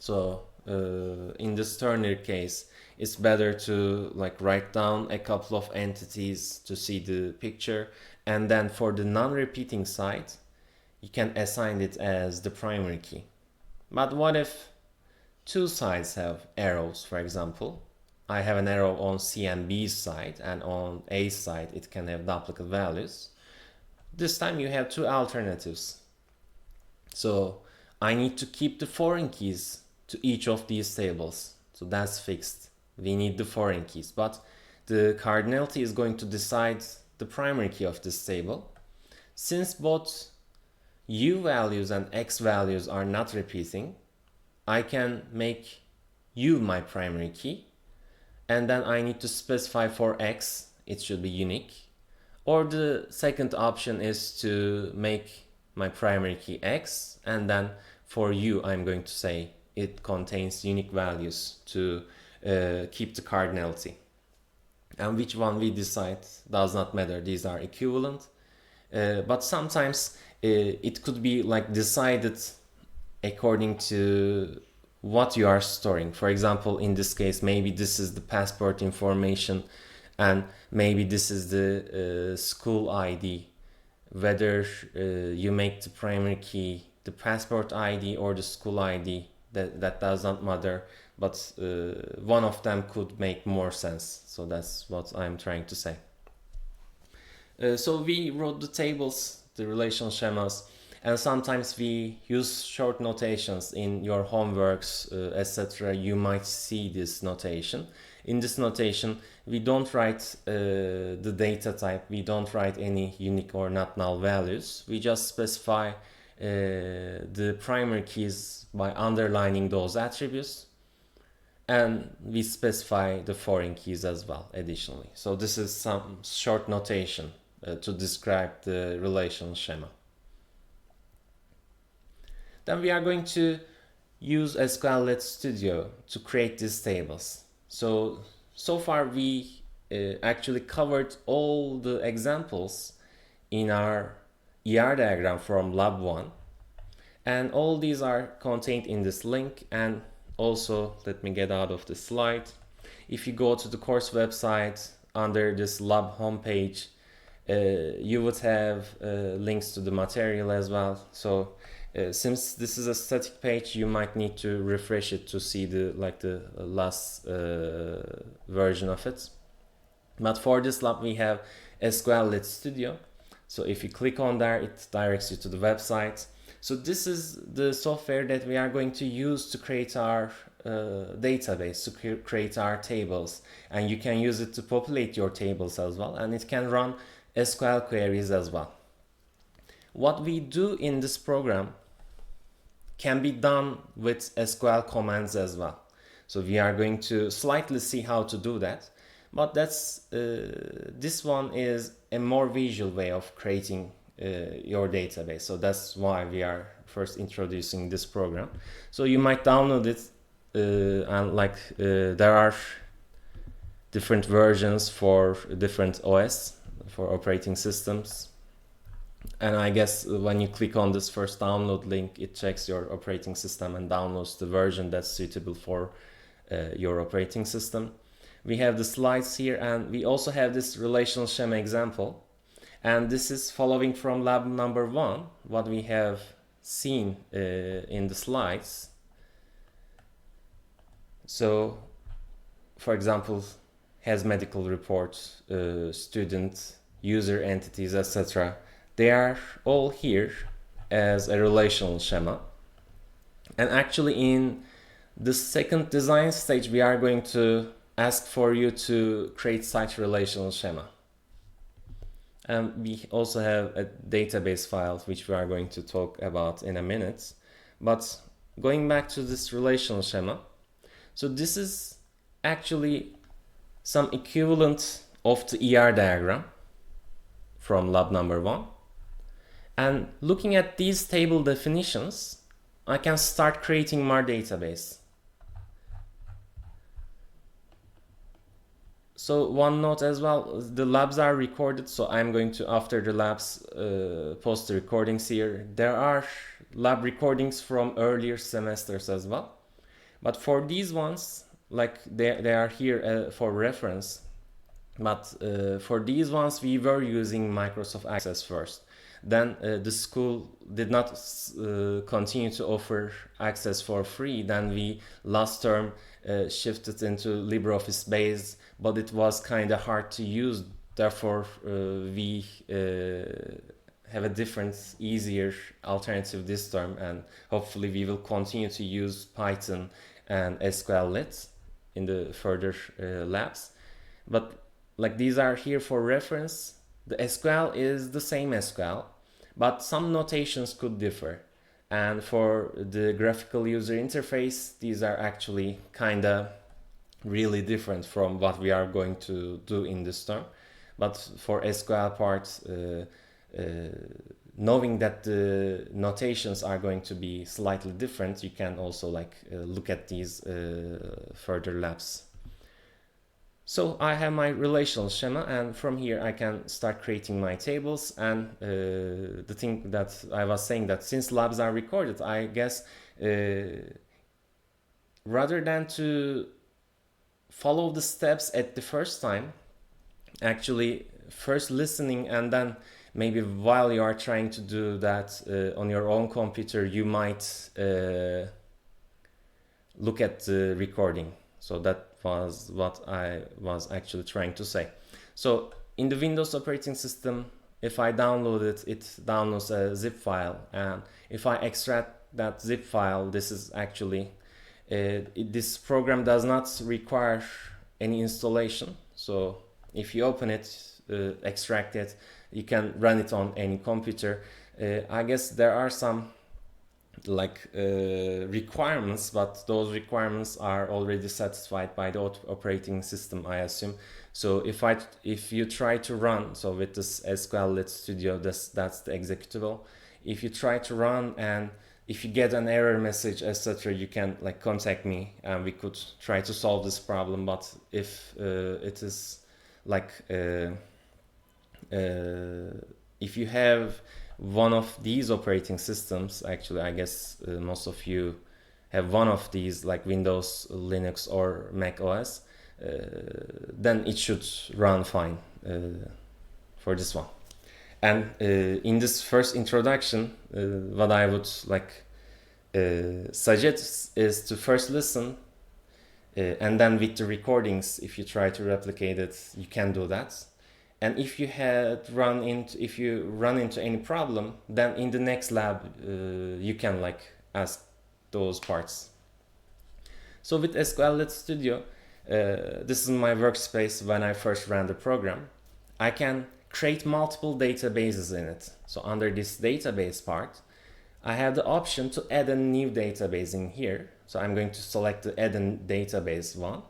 So in this ternary case, it's better to like write down a couple of entities to see the picture, and then for the non-repeating side, you can assign it as the primary key. But what if two sides have arrows, for example? I have an arrow on C and B side, and on A side it can have duplicate values. This time you have two alternatives. So I need to keep the foreign keys to each of these tables. So that's fixed. We need the foreign keys, but the cardinality is going to decide the primary key of this table. Since both U values and X values are not repeating, I can make U my primary key, and then I need to specify for X, it should be unique. Or the second option is to make my primary key X, and then for U, I'm going to say it contains unique values to keep the cardinality. And which one we decide does not matter. These are equivalent. But sometimes it could be like decided according to what you are storing. For example, in this case, maybe this is the passport information, and maybe this is the school ID. Whether you make the primary key the passport ID or the school ID, that does not matter, but one of them could make more sense. So that's what I'm trying to say. So we wrote the tables the relational schemas, and sometimes we use short notations in your homeworks, etc. You might see this notation. In this notation, we don't write the data type, we don't write any unique or not null values. We just specify the primary keys by underlining those attributes, and we specify the foreign keys as well additionally. So this is some short notation to describe the relational schema. Then we are going to use SQL Studio to create these tables. So far we actually covered all the examples in our ER diagram from Lab 1. And all these are contained in this link. And also, let me get out of the slide. If you go to the course website under this lab homepage, you would have links to the material as well. So since this is a static page, you might need to refresh it to see the last version of it. But for this lab, we have SQL Studio. So if you click on there, it directs you to the website. So this is the software that we are going to use to create our database, to create our tables. And you can use it to populate your tables as well. And it can run SQL queries as well. What we do in this program can be done with SQL commands as well. So we are going to slightly see how to do that. But this one is a more visual way of creating your database. So that's why we are first introducing this program. So you might download it, and there are different versions for different OS, for operating systems. And I guess when you click on this first download link, it checks your operating system and downloads the version that's suitable for your operating system. We have the slides here, and we also have this relational schema example. And this is following from lab number 1, what we have seen in the slides. So, for example, has medical reports, student, user entities, etc. They are all here as a relational schema. And actually in the second design stage, we are going to ask for you to create such relational schema. And we also have a database file, which we are going to talk about in a minute. But going back to this relational schema, so this is actually some equivalent of the ER diagram from lab number 1. And looking at these table definitions, I can start creating my database. So one note as well, the labs are recorded, so I'm going to, after the labs, post the recordings here. There are lab recordings from earlier semesters as well. But for these ones, they are here for reference. But for these ones, we were using Microsoft Access first. Then the school did not continue to offer access for free. Then we last term shifted into LibreOffice Base, but it was kind of hard to use. Therefore, we have a different, easier alternative this term, and hopefully we will continue to use Python and SQLite in the further labs. But these are here for reference. The SQL is the same SQL, but some notations could differ. And for the graphical user interface, these are actually kind of really different from what we are going to do in this term. But for SQL parts, knowing that the notations are going to be slightly different, you can also look at these further labs. So I have my relational schema, and from here I can start creating my tables. And the thing that I was saying, that since labs are recorded, I guess rather than to follow the steps at the first time, actually first listening, and then maybe while you are trying to do that on your own computer, you might look at the recording. So that was what I was actually trying to say. So in the Windows operating system, if I download it, it downloads a zip file, and if I extract that zip file, this is actually this program does not require any installation. So if you open it, extract it, you can run it on any computer. I guess there are some like requirements, but those requirements are already satisfied by the operating system, I assume. So if you try to run, so with this SQL Studio, that's the executable. If you try to run and if you get an error message, etc., you can like contact me and we could try to solve this problem. But if it is like if you have one of these operating systems, actually I guess most of you have one of these, like Windows, Linux, or Mac OS, then it should run fine for this one. And in this first introduction, what I would like suggest is to first listen, and then with the recordings, if you try to replicate it, you can do that. And if you run into any problem, then in the next lab you can like ask those parts. So with SQL Studio, this is my workspace when I first ran the program. I can create multiple databases in it. So under this database part, I have the option to add a new database in here. So I'm going to select the add a database one.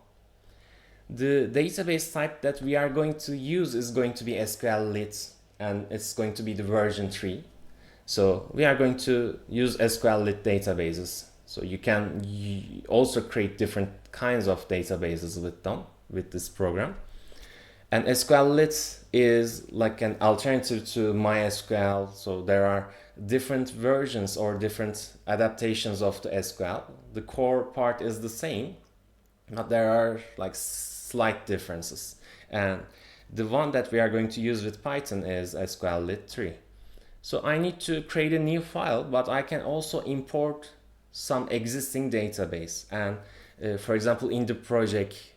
The database type that we are going to use is going to be SQLite, and it's going to be the version 3. So we are going to use SQLite databases. So you can also create different kinds of databases with them, with this program. And SQLite is like an alternative to MySQL. So there are different versions or different adaptations of the SQL. The core part is the same, but there are like slight differences. And the one that we are going to use with Python is SQLite 3. So I need to create a new file, but I can also import some existing database. And for example, in the project,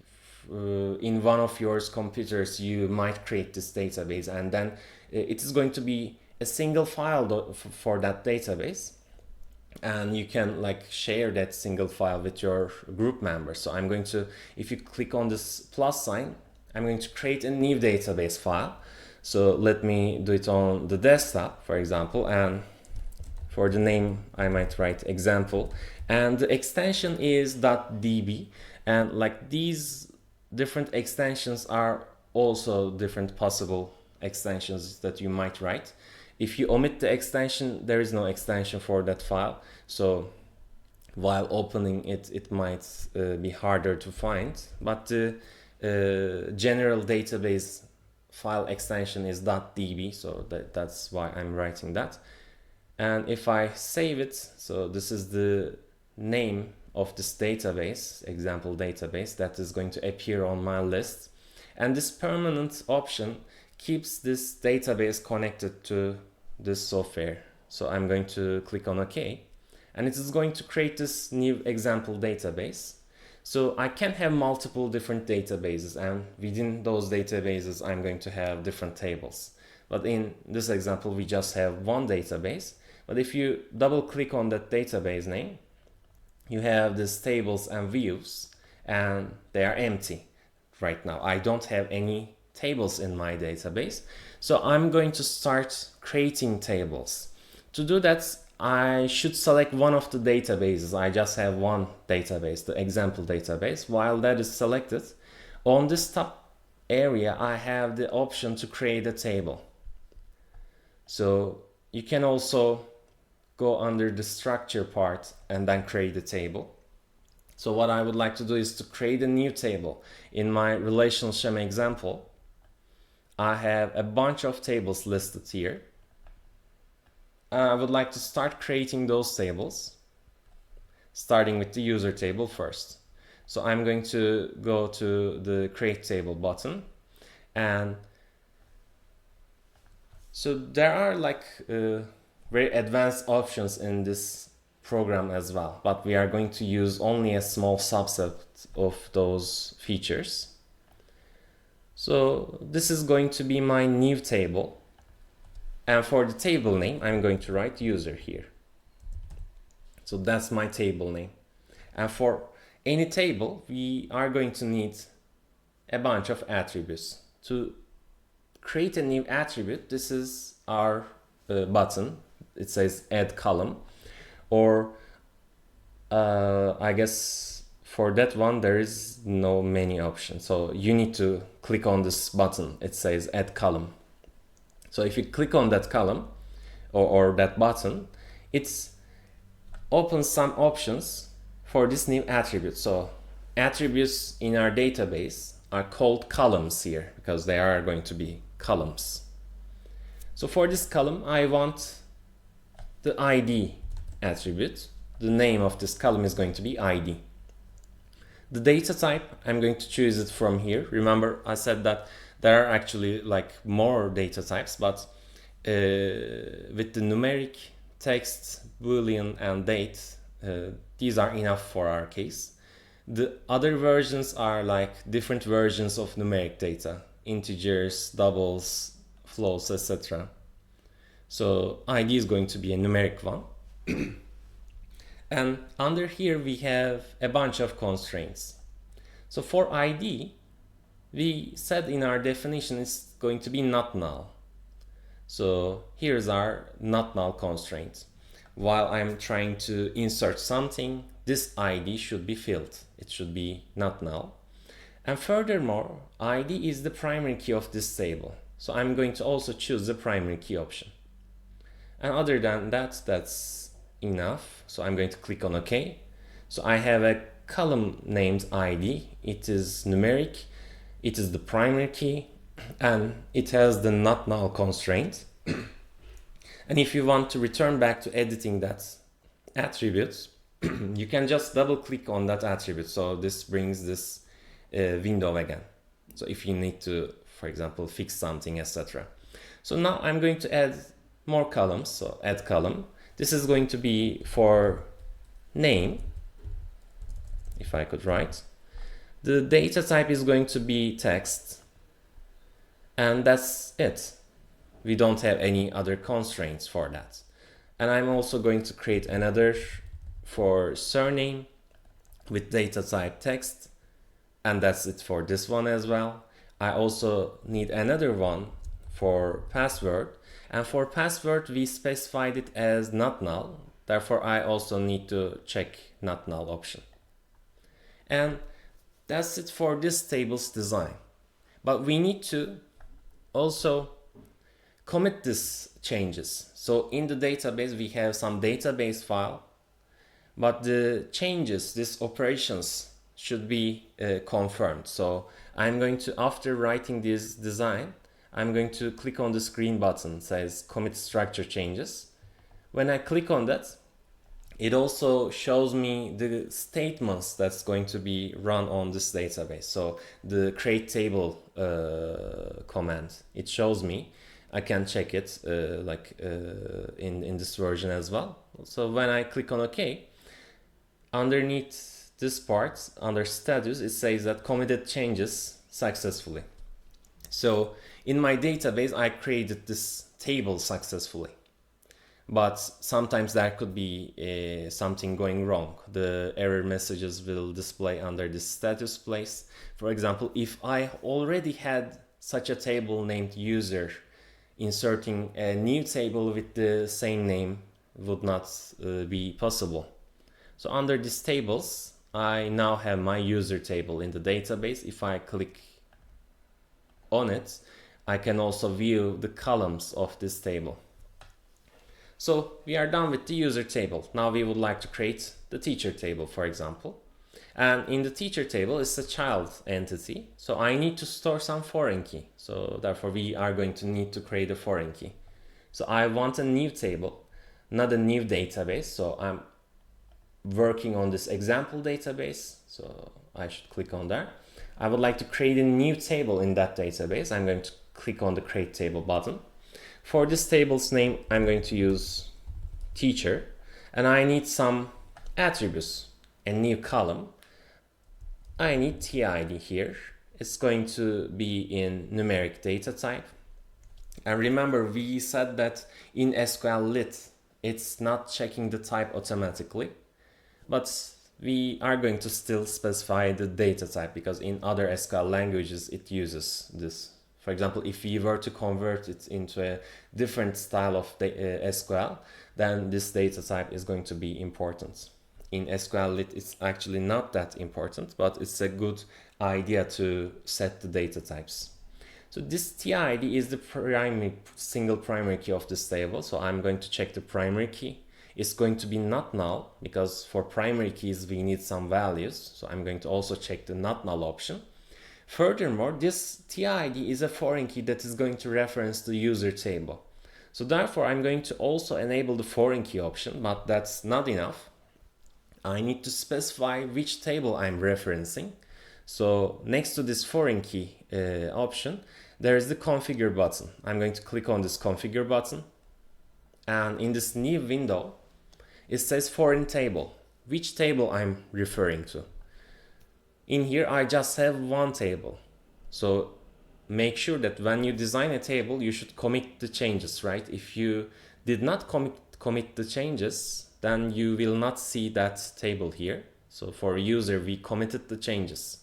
in one of your computers, you might create this database, and then it is going to be a single file for that database, and you can like share that single file with your group members. So I'm going to, if you click on this plus sign, I'm going to create a new database file. So let me do it on the desktop, for example, and for the name I might write example, and the extension is .db, and like these different extensions are also different possible extensions that you might write. If you omit the extension, there is no extension for that file. So while opening it, it might be harder to find. But the general database file extension is .db, so that's why I'm writing that. And if I save it, so this is the name of this database, example database, that is going to appear on my list. And this permanent option keeps this database connected to this software. So I'm going to click on OK, and it is going to create this new example database. So I can have multiple different databases, and within those databases I'm going to have different tables. But in this example we just have one database. But if you double click on that database name, you have these tables and views, and they are empty right now. I don't have any tables in my database. So I'm going to start creating tables. To do that, I should select one of the databases. I just have one database, the example database. While that is selected, on this top area, I have the option to create a table. So you can also go under the structure part and then create a table. So what I would like to do is to create a new table. In my relational schema example, I have a bunch of tables listed here. I would like to start creating those tables, starting with the user table first. So I'm going to go to the create table button, and so there are like very advanced options in this program as well, but we are going to use only a small subset of those features. So this is going to be my new table. And for the table name, I'm going to write user here. So that's my table name. And for any table, we are going to need a bunch of attributes. To create a new attribute, this is our button. It says add column, or I guess for that one there is no many option. So you need to click on this button. It says add column. So if you click on that column or that button, it's opens some options for this new attribute. So attributes in our database are called columns here because they are going to be columns. So for this column, I want the ID attribute. The name of this column is going to be ID. The data type, I'm going to choose it from here. Remember, I said that there are actually like more data types, but with the numeric, text, boolean, and date, these are enough for our case. The other versions are like different versions of numeric data, integers, doubles, floats, etc. So ID is going to be a numeric one. And under here we have a bunch of constraints. So for ID, we said in our definition it's going to be not null. So here's our not null constraint. While I'm trying to insert something, this ID should be filled. It should be not null. And furthermore, ID is the primary key of this table. So I'm going to also choose the primary key option. And other than that, that's enough. So I'm going to click on OK. So I have a column named ID. It is numeric. It is the primary key. And it has the not null constraint. And if you want to return back to editing that attribute, you can just double click on that attribute. So this brings this window again. So if you need to, for example, fix something, etc. So now I'm going to add more columns. So add column. This is going to be for name, if I could write. The data type is going to be text. And that's it. We don't have any other constraints for that. And I'm also going to create another for surname with data type text. And that's it for this one as well. I also need another one for password. And for password, we specified it as not null. Therefore, I also need to check not null option. And that's it for this table's design. But we need to also commit these changes. So in the database, we have some database file, but the changes, these operations should be confirmed. So I'm going to, after writing this design, I'm going to click on this green button, says commit structure changes. When I click on that, it also shows me the statements that's going to be run on this database. So the create table command, it shows me. I can check it in this version as well. So when I click on OK, underneath this part, under status, it says that committed changes successfully. So in my database, I created this table successfully. But sometimes there could be something going wrong. The error messages will display under this status place. For example, if I already had such a table named user, inserting a new table with the same name would not be possible. So under these tables, I now have my user table in the database. If I click on it, I can also view the columns of this table. So we are done with the user table. Now we would like to create the teacher table, for example. And in the teacher table, it's a child entity. So I need to store some foreign key. So therefore, we are going to need to create a foreign key. So I want a new table, not a new database. So I'm working on this example database. So I should click on that. I would like to create a new table in that database. I'm going to click on the create table button. For this table's name, I'm going to use teacher. And I need some attributes, a new column. I need TID here. It's going to be in numeric data type. And remember, we said that in SQL lit, it's not checking the type automatically, but we are going to still specify the data type because in other SQL languages it uses this. For example, if we were to convert it into a different style of SQL, then this data type is going to be important. In SQL lit, it's actually not that important, but it's a good idea to set the data types. So this TID is the single primary key of this table. So I'm going to check the primary key. It's going to be not null because for primary keys we need some values. So I'm going to also check the not null option. Furthermore, this TID is a foreign key that is going to reference the user table. So therefore I'm going to also enable the foreign key option, but that's not enough. I need to specify which table I'm referencing. So next to this foreign key option, there is the configure button. I'm going to click on this configure button. And in this new window, it says foreign table, which table I'm referring to. In here, I just have one table. So make sure that when you design a table, you should commit the changes, right? If you did not commit the changes, then you will not see that table here. So for user, we committed the changes.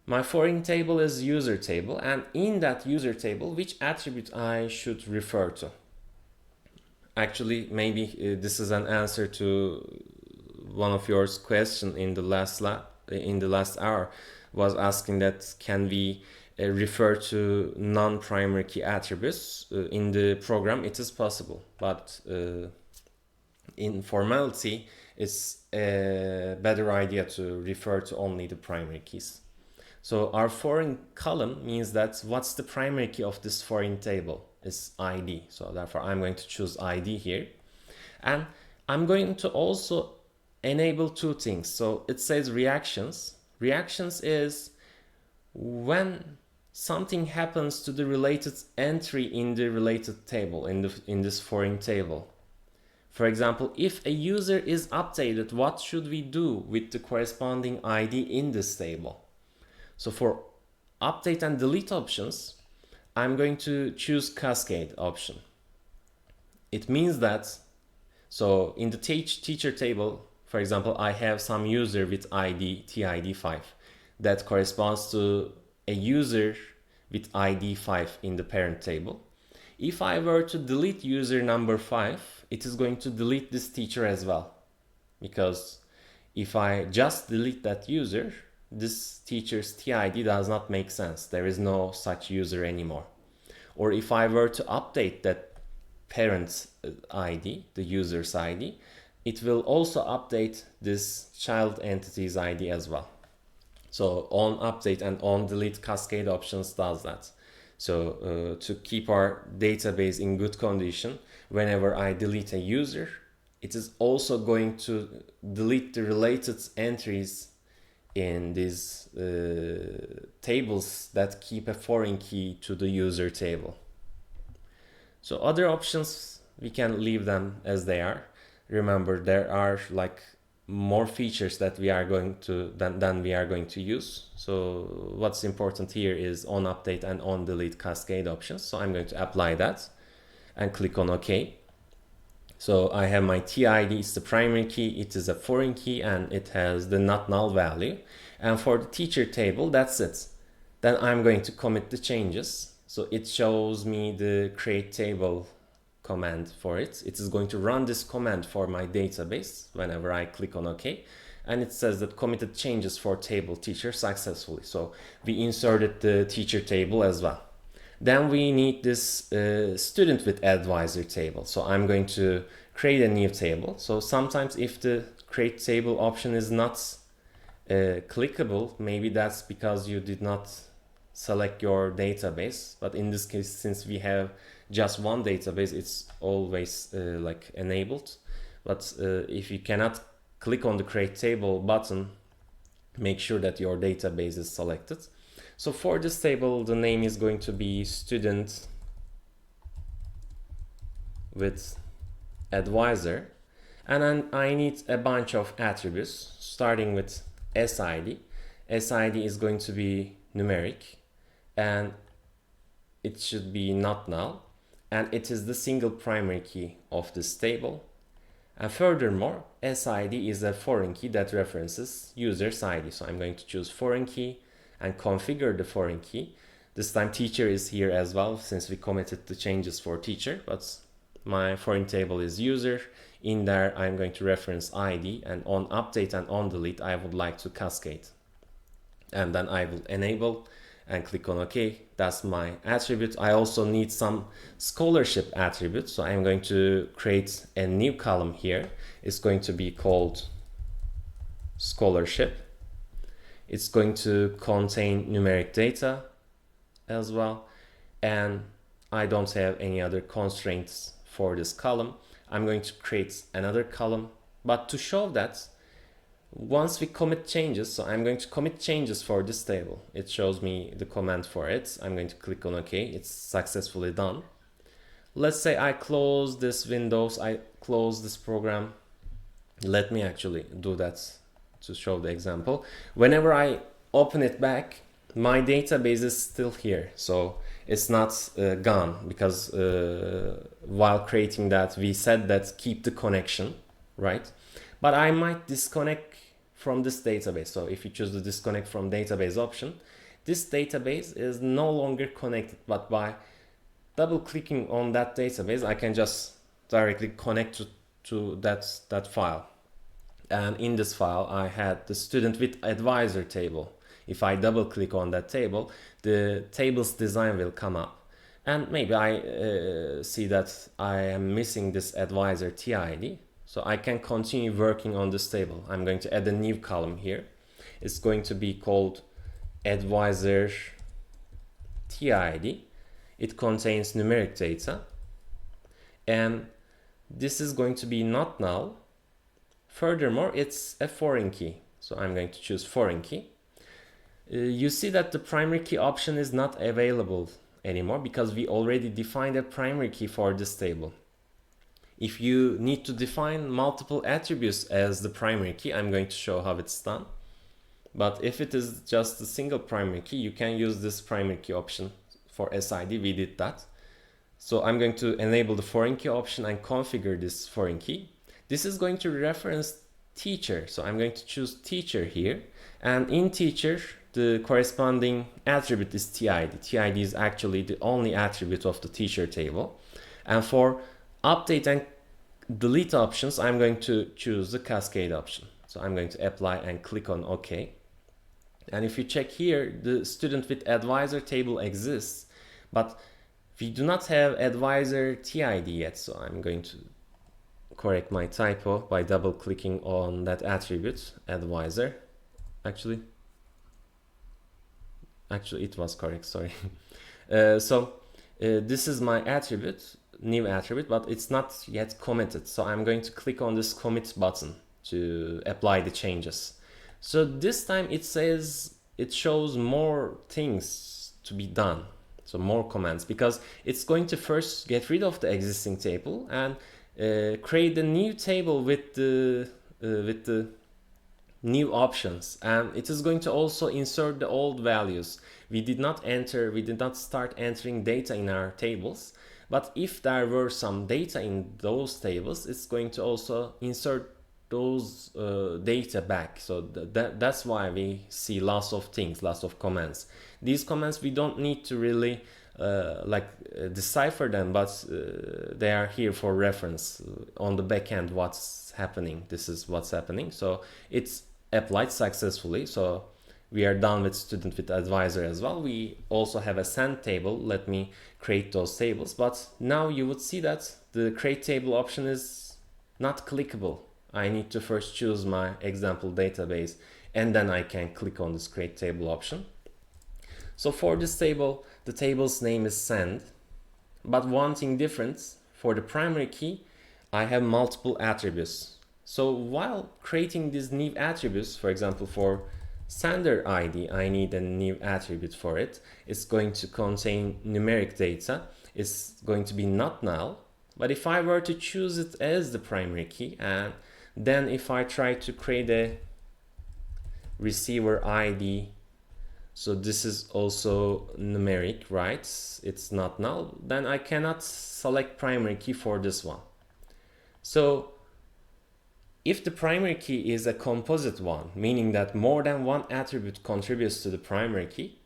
My foreign table is user table, and in that user table, which attribute I should refer to? Actually, maybe this is an answer to one of your questions in the last hour, was asking that can we refer to non-primary key attributes in the program? It is possible, but in formality, it's a better idea to refer to only the primary keys. So our foreign column means that what's the primary key of this foreign table is ID. So therefore I'm going to choose ID here. And I'm going to also enable two things. So it says reactions. Reactions is when something happens to the related entry in the related table, in this foreign table. For example, if a user is updated, what should we do with the corresponding ID in this table? So for update and delete options, I'm going to choose cascade option. It means that, so in the teacher table, for example, I have some user with ID TID5 that corresponds to a user with ID5 in the parent table. If I were to delete user number 5, it is going to delete this teacher as well. Because if I just delete that user, this teacher's TID does not make sense. There is no such user anymore. Or if I were to update that parent's ID, the user's ID, it will also update this child entity's ID as well. So on update and on delete cascade options does that. So to keep our database in good condition, whenever I delete a user, it is also going to delete the related entries in these tables that keep a foreign key to the user table. So other options, we can leave them as they are. Remember, there are like more features that we are going to than we are going to use. So what's important here is on update and on delete cascade options. So I'm going to apply that and click on OK. So I have my TID, it's the primary key, it is a foreign key, and it has the not null value. And for the teacher table, that's it. Then I'm going to commit the changes. So it shows me the create table command for it. It is going to run this command for my database whenever I click on OK. And it says that committed changes for table teacher successfully. So we inserted the teacher table as well. Then we need this student with advisor table. So I'm going to create a new table. So sometimes if the create table option is not clickable, maybe that's because you did not select your database. But in this case, since we have just one database, it's always like enabled. But if you cannot click on the create table button, make sure that your database is selected. So for this table, the name is going to be student with advisor. And then I need a bunch of attributes, starting with SID. SID is going to be numeric. And it should be not null, and it is the single primary key of this table. And furthermore, SID is a foreign key that references user's ID. So I'm going to choose foreign key and configure the foreign key. This time teacher is here as well, since we committed the changes for teacher, but my foreign table is user. In there, I'm going to reference ID, and on update and on delete, I would like to cascade. And then I will enable and click on OK. That's my attribute. I also need some scholarship attributes. So I'm going to create a new column here. It's going to be called scholarship. It's going to contain numeric data as well. And I don't have any other constraints for this column. I'm going to create another column, but to show that once we commit changes, so I'm going to commit changes for this table. It shows me the command for it. I'm going to click on OK. It's successfully done. Let's say I close this Windows, I close this program. Let me actually do that to show the example. Whenever I open it back, my database is still here. So it's not gone, because while creating that, we said that keep the connection, right? But I might disconnect from this database. So if you choose the disconnect from database option, this database is no longer connected, but by double clicking on that database, I can just directly connect to that file. And in this file, I had the student with advisor table. If I double click on that table, the table's design will come up. And maybe I see that I am missing this advisor TID. So I can continue working on this table. I'm going to add a new column here. It's going to be called advisor TID. It contains numeric data. And this is going to be not null. Furthermore, it's a foreign key. So I'm going to choose foreign key. You see that the primary key option is not available anymore because we already defined a primary key for this table. If you need to define multiple attributes as the primary key, I'm going to show how it's done. But if it is just a single primary key, you can use this primary key option for SID. We did that. So I'm going to enable the foreign key option and configure this foreign key. This is going to reference teacher. So I'm going to choose teacher here. And in teacher, the corresponding attribute is TID. TID is actually the only attribute of the teacher table. And for update and delete options, I'm going to choose the cascade option. So I'm going to apply and click on OK. And if you check here, the student with advisor table exists, but we do not have advisor TID yet. So I'm going to correct my typo by double clicking on that attribute, advisor. Actually it was correct, sorry. This is my attribute, new attribute, but it's not yet committed. So I'm going to click on this commit button to apply the changes. So this time it shows more things to be done. So more commands, because it's going to first get rid of the existing table and create a new table with the new options, and it is going to also insert the old values. We did not start entering data in our tables, but if there were some data in those tables, it's going to also insert those data back. So that's why we see lots of things, lots of commands. These commands, we don't need to really decipher them, but they are here for reference. On the back end, what's happening, this is what's happening. So it's applied successfully. So we are done with student with advisor as well. We also have a send table. Let me create those tables. But now you would see that the create table option is not clickable. I need to first choose my example database, and then I can click on this create table option. So for this table, the table's name is send. But one thing different, for the primary key, I have multiple attributes. So while creating these new attributes, for example, for sender ID, I need a new attribute for it. It's going to contain numeric data. It's going to be not null. But if I were to choose it as the primary key, and then if I try to create a receiver ID So this is also numeric, right? It's not null. Then I cannot select primary key for this one. So if the primary key is a composite one, meaning that more than one attribute contributes to the primary key,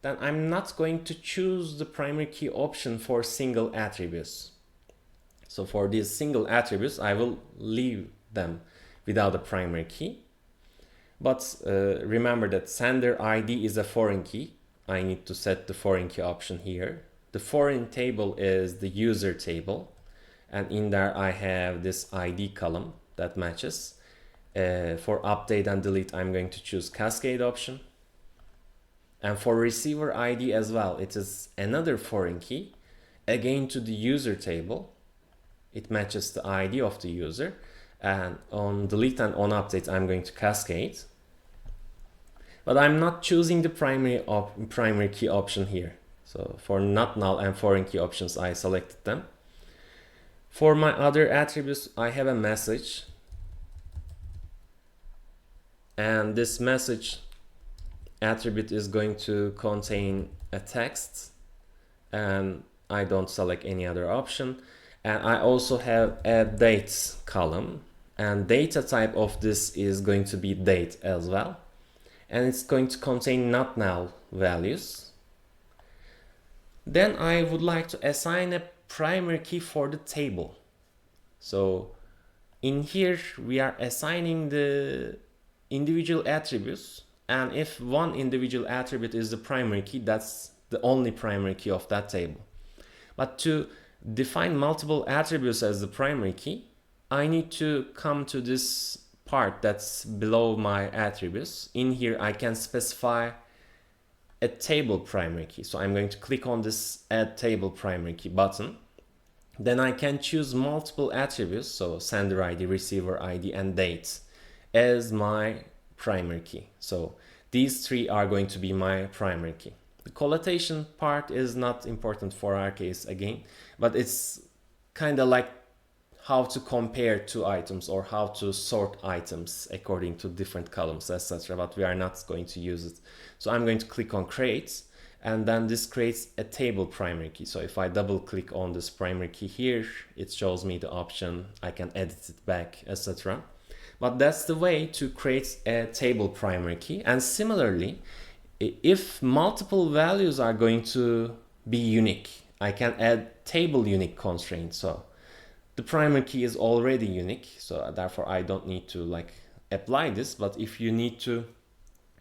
then I'm not going to choose the primary key option for single attributes. So for these single attributes, I will leave them without a primary key. But remember that sender ID is a foreign key. I need to set the foreign key option here. The foreign table is the user table. And in there I have this ID column that matches. For update and delete, I'm going to choose cascade option. And for receiver ID as well, it is another foreign key. Again to the user table. It matches the ID of the user. And on delete and on update, I'm going to cascade. But I'm not choosing the primary key option here. So for not null and foreign key options, I selected them. For my other attributes, I have a message. And this message attribute is going to contain a text. And I don't select any other option. And I also have a dates column. And data type of this is going to be date as well. And it's going to contain not null values. Then I would like to assign a primary key for the table. So in here we are assigning the individual attributes, and if one individual attribute is the primary key, that's the only primary key of that table. But to define multiple attributes as the primary key, I need to come to this part that's below my attributes. In here I can specify a table primary key. So I'm going to click on this add table primary key button. Then I can choose multiple attributes, so sender ID, receiver ID, and date as my primary key. So these three are going to be my primary key. The collocation part is not important for our case again, but it's kind of like how to compare two items or how to sort items according to different columns, etc. But we are not going to use it. So I'm going to click on create, and then this creates a table primary key. So if I double click on this primary key here, it shows me the option, I can edit it back, etc. But that's the way to create a table primary key. And similarly, if multiple values are going to be unique, I can add table unique constraint. So the primary key is already unique, so therefore I don't need to apply this. But if you need to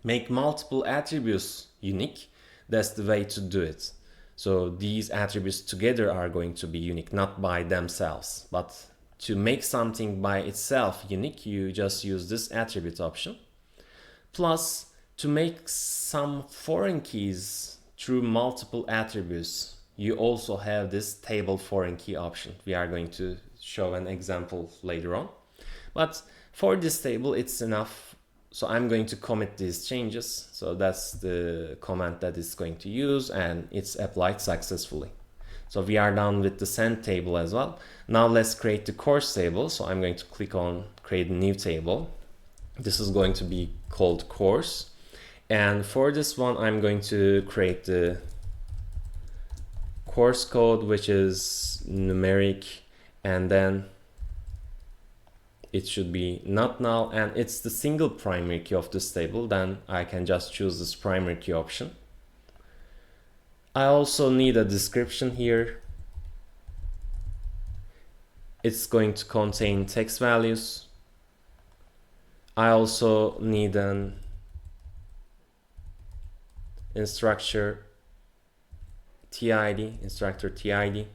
make multiple attributes unique, that's the way to do it. So these attributes together are going to be unique, not by themselves. But to make something by itself unique, you just use this attribute option. Plus, to make some foreign keys through multiple attributes, you also have this table foreign key option. We are going to show an example later on. But for this table, it's enough. So I'm going to commit these changes. So that's the command that it's going to use, and it's applied successfully. So we are done with the send table as well. Now let's create the course table. So I'm going to click on create a new table. This is going to be called course. And for this one, I'm going to create the course code, which is numeric, and then it should be not null, and it's the single primary key of this table. Then I can just choose this primary key option. I also need a description here. It's going to contain text values. I also need an instructor TID, instructor TID.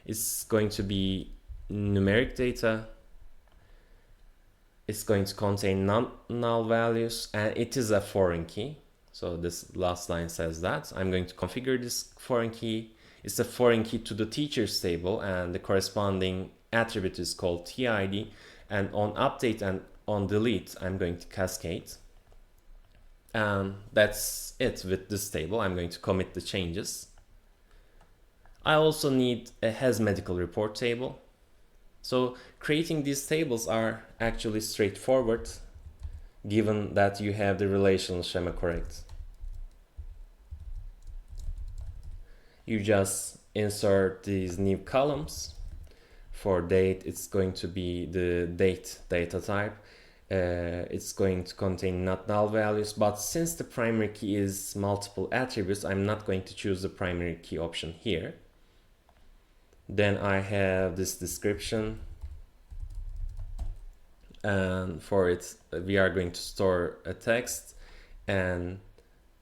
It's going to be numeric data. It's going to contain non-null values, and it is a foreign key. So this last line says that. I'm going to configure this foreign key. It's a foreign key to the teachers table, and the corresponding attribute is called TID. And on update and on delete, I'm going to cascade. And that's it with this table. I'm going to commit the changes. I also need a has medical report table. So creating these tables are actually straightforward, given that you have the relational schema correct. you just insert these new columns. For date, it's going to be the date data type. It's going to contain not null values, but since the primary key is multiple attributes, I'm not going to choose the primary key option here. Then I have this description, and for it we are going to store a text, and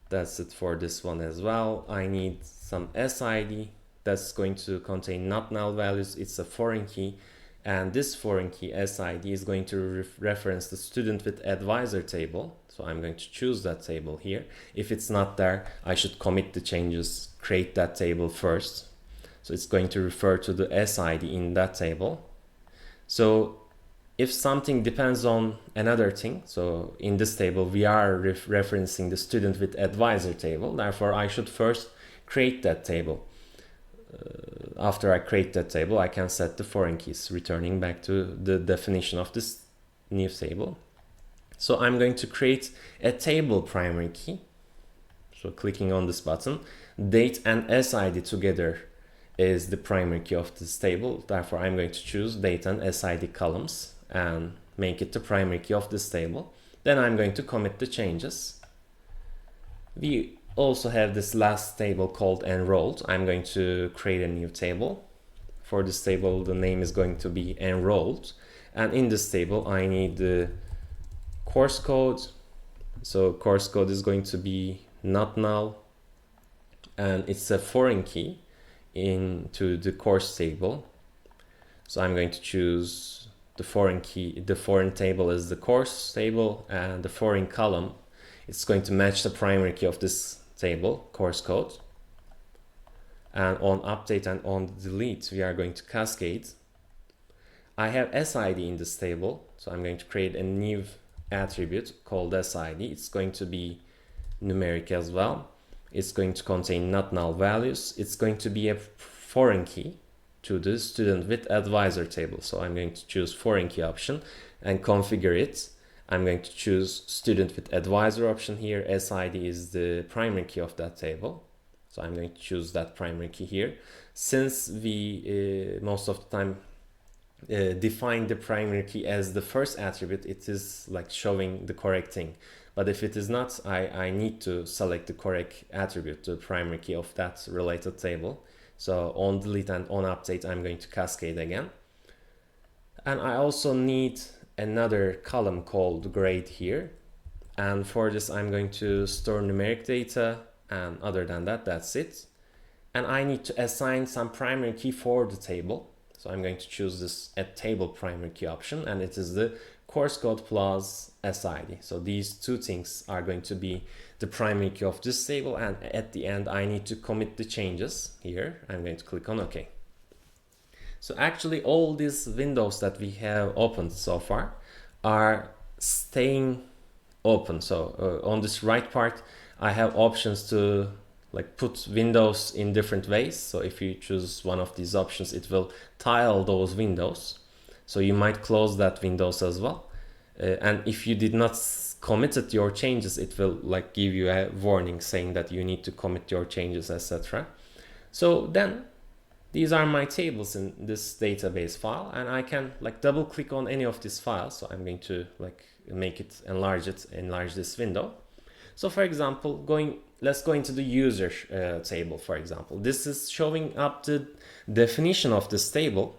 that's it for this one as well. I need some SID that's going to contain not null values. It's a foreign key, and this foreign key SID is going to reference the student with advisor table. So I'm going to choose that table here. If it's not there, I should commit the changes, create that table first. So it's going to refer to the SID in that table. So if something depends on another thing, so in this table we are referencing the student with advisor table, therefore I should first create that table. After I create that table, I can set the foreign keys, returning back to the definition of this new table. So I'm going to create a table primary key. So clicking on this button, date and SID together is the primary key of this table. Therefore, I'm going to choose date and SID columns and make it the primary key of this table. Then I'm going to commit the changes. We also have this last table called enrolled. I'm going to create a new table. For this table, the name is going to be enrolled. And in this table, I need the course code. So course code is going to be not null, and it's a foreign key into the course table. So I'm going to choose the foreign key. The foreign table is the course table, and the foreign column, it's going to match the primary key of this table, course code. And on update and on delete, we are going to cascade. I have SID in this table, so I'm going to create a new attribute called SID. It's going to be numeric as well. It's going to contain not null values. It's going to be a foreign key to the student with advisor table. So I'm going to choose foreign key option and configure it. I'm going to choose student with advisor option here. SID is the primary key of that table. So I'm going to choose that primary key here. Since we most of the time define the primary key as the first attribute, it is like showing the correct thing. But if it is not, I need to select the correct attribute, the primary key of that related table. So on delete and on update, I'm going to cascade again. And I also need another column called grade here. And for this, I'm going to store numeric data. And other than that, that's it. And I need to assign some primary key for the table. So I'm going to choose this add table primary key option, and it is the course code plus SID. So these two things are going to be the primary key of this table, and at the end I need to commit the changes here. I'm going to click on OK. So actually all these windows that we have opened so far are staying open. So on this right part, I have options to like put windows in different ways. So if you choose one of these options, it will tile those windows. So you might close that windows as well. And if you did not committed your changes, it will like give you a warning saying that you need to commit your changes, etc. So then these are my tables in this database file, and I can like double click on any of these files. So I'm going to like make it, enlarge this window. So for example, let's go into the user table, for example. This is showing up the definition of this table,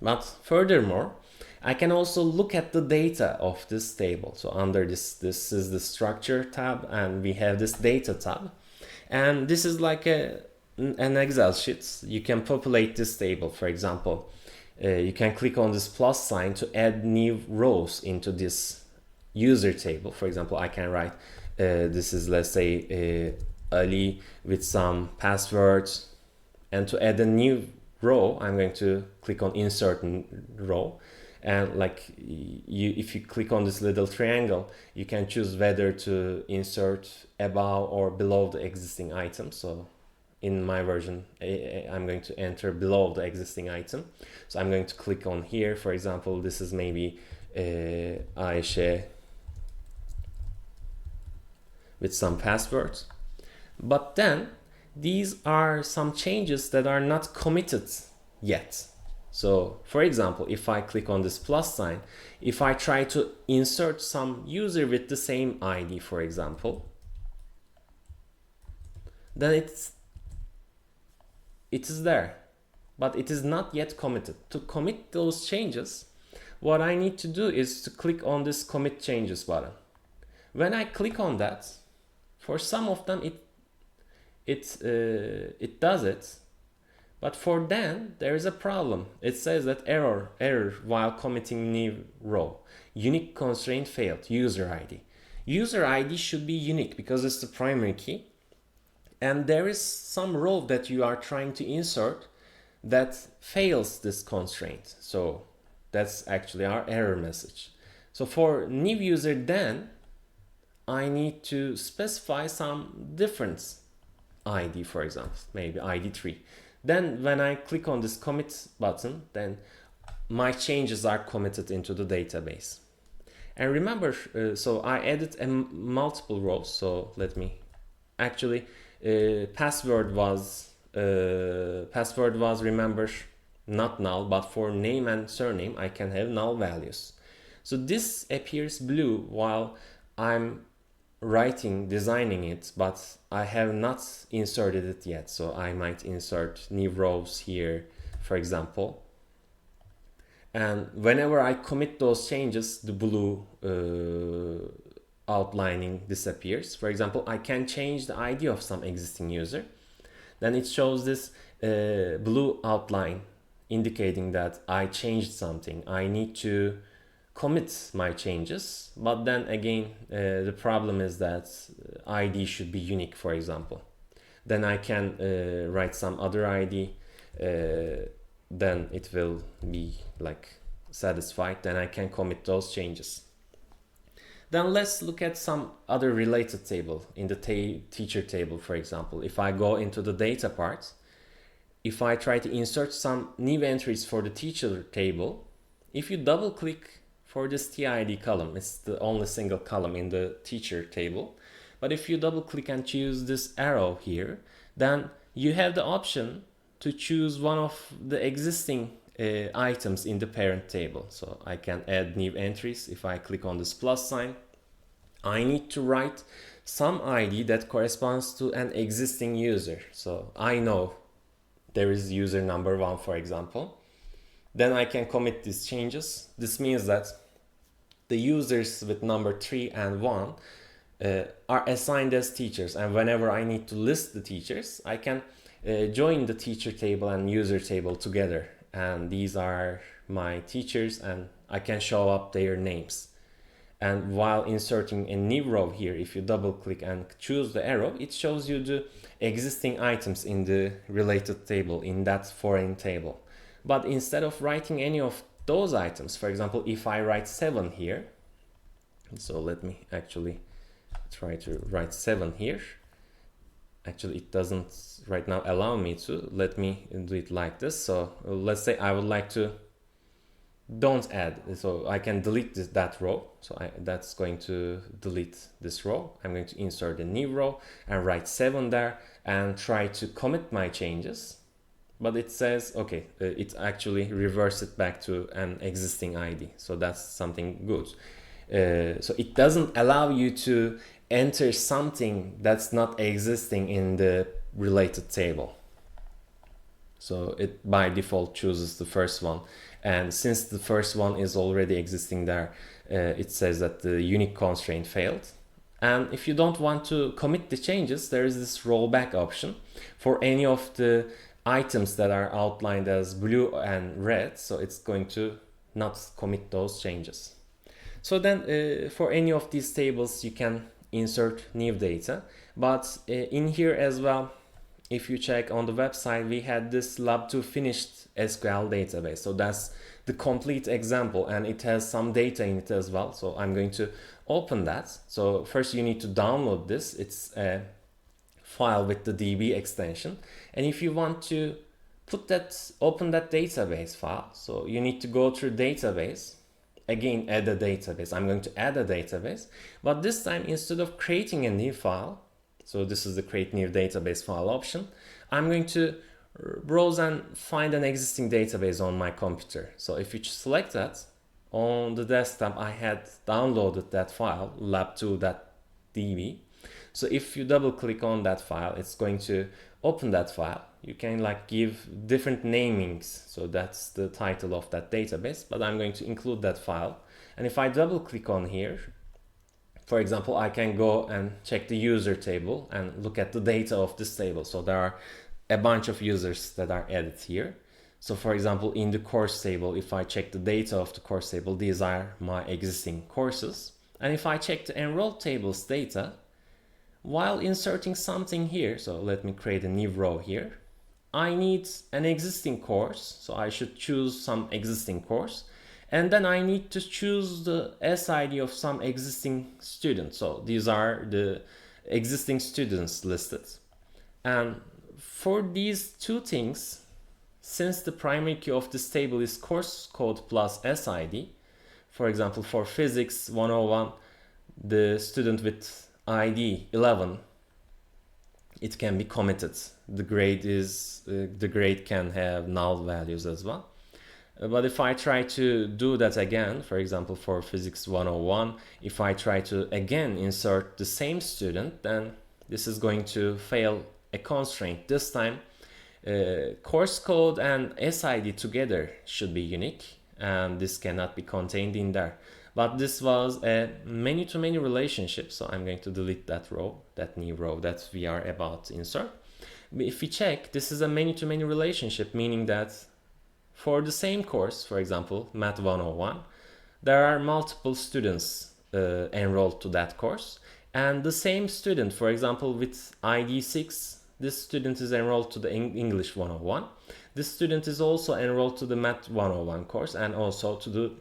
but furthermore, I can also look at the data of this table. So under this is the structure tab, and we have this data tab. And this is like an Excel sheet. You can populate this table, for example. You can click on this plus sign to add new rows into this user table. For example, I can write this is, let's say, Ali with some passwords, and to add a new row, I'm going to click on insert row, and like if you click on this little triangle, you can choose whether to insert above or below the existing item. So in my version, I'm going to enter below the existing item. So I'm going to click on here. For example, this is maybe Ayşe with some passwords. But then these are some changes that are not committed yet. So for example, if I click on this plus sign, if I try to insert some user with the same ID, for example, then it is there, but it is not yet committed. To commit those changes, what I need to do is to click on this commit changes button. When I click on that, for some of them it does it, but for them there is a problem. It says that error while committing new row. Unique constraint failed. User ID. User ID should be unique because it's the primary key. And there is some row that you are trying to insert that fails this constraint. So that's actually our error message. So for new user, then I need to specify some different ID, for example, maybe ID 3. Then when I click on this commit button, then my changes are committed into the database. And remember, so I added multiple rows. So let me actually password was remember not null, but for name and surname I can have null values. So this appears blue while I'm designing it, but I have not inserted it yet. So I might insert new rows here, for example. And whenever I commit those changes, the blue outlining disappears. For example, I can change the ID of some existing user. Then it shows this blue outline indicating that I changed something. I need to commit my changes, but then again the problem is that ID should be unique, for example. Then I can write some other ID, then it will be like satisfied, then I can commit those changes. Then let's look at some other related table in the teacher table, for example. If I go into the data part, if I try to insert some new entries for the teacher table, if you double click for this TID column, it's the only single column in the teacher table. But if you double click and choose this arrow here, then you have the option to choose one of the existing items in the parent table. So I can add new entries. If I click on this plus sign, I need to write some ID that corresponds to an existing user. So I know there is user number 1, for example. Then I can commit these changes. This means that the users with number 3 and 1 are assigned as teachers. And whenever I need to list the teachers, I can join the teacher table and user table together. And these are my teachers, and I can show up their names. And while inserting a new row here, if you double click and choose the arrow, it shows you the existing items in the related table, in that foreign table. But instead of writing any of those items, for example, if I write 7 here, so let me actually try to write 7 here. Actually, it doesn't right now allow me to. Let me do it like this. So let's say I would like to don't add, so I can delete that row. So that's going to delete this row. I'm going to insert a new row and write 7 there and try to commit my changes. But it says, okay, it actually reverses it back to an existing ID. So that's something good. So it doesn't allow you to enter something that's not existing in the related table. So it by default chooses the first one. And since the first one is already existing there, it says that the unique constraint failed. And if you don't want to commit the changes, there is this rollback option for any of the items that are outlined as blue and red. So it's going to not commit those changes. So then for any of these tables, you can insert new data. But in here as well, if you check on the website, we had this lab 2 finished SQL database. So that's the complete example, and it has some data in it as well. So I'm going to open that. So first you need to download this. It's a file with the DB extension. And if you want to open that database file, so you need to go through database. Again, add a database. I'm going to add a database, but this time instead of creating a new file, So this is the create new database file option. I'm going to browse and find an existing database on my computer. So if you select that, on the desktop I had downloaded that file, lab2.db. So if you double click on that file, it's going to open that file. You can like give different namings, so that's the title of that database, but I'm going to include that file. And if I double click on here, for example, I can go and check the user table and look at the data of this table. So there are a bunch of users that are added here. So for example, in the course table, if I check the data of the course table, these are my existing courses. And if I check the enrolled tables data, while inserting something here, so let me create a new row here, I need an existing course, so I should choose some existing course, and then I need to choose the SID of some existing student. So these are the existing students listed. And for these two things, since the primary key of this table is course code plus SID, for example, for physics 101, the student with ID 11, it can be committed. The grade can have null values as well. But if I try to do that again, for example, for physics 101, if I try to again insert the same student, then this is going to fail a constraint. This time, course code and SID together should be unique, and this cannot be contained in there. But this was a many-to-many relationship, so I'm going to delete that row, that new row that we are about to insert. If we check, this is a many-to-many relationship, meaning that for the same course, for example, Math 101, there are multiple students enrolled to that course, and the same student, for example, with ID 6, this student is enrolled to the English 101. This student is also enrolled to the Math 101 course and also to the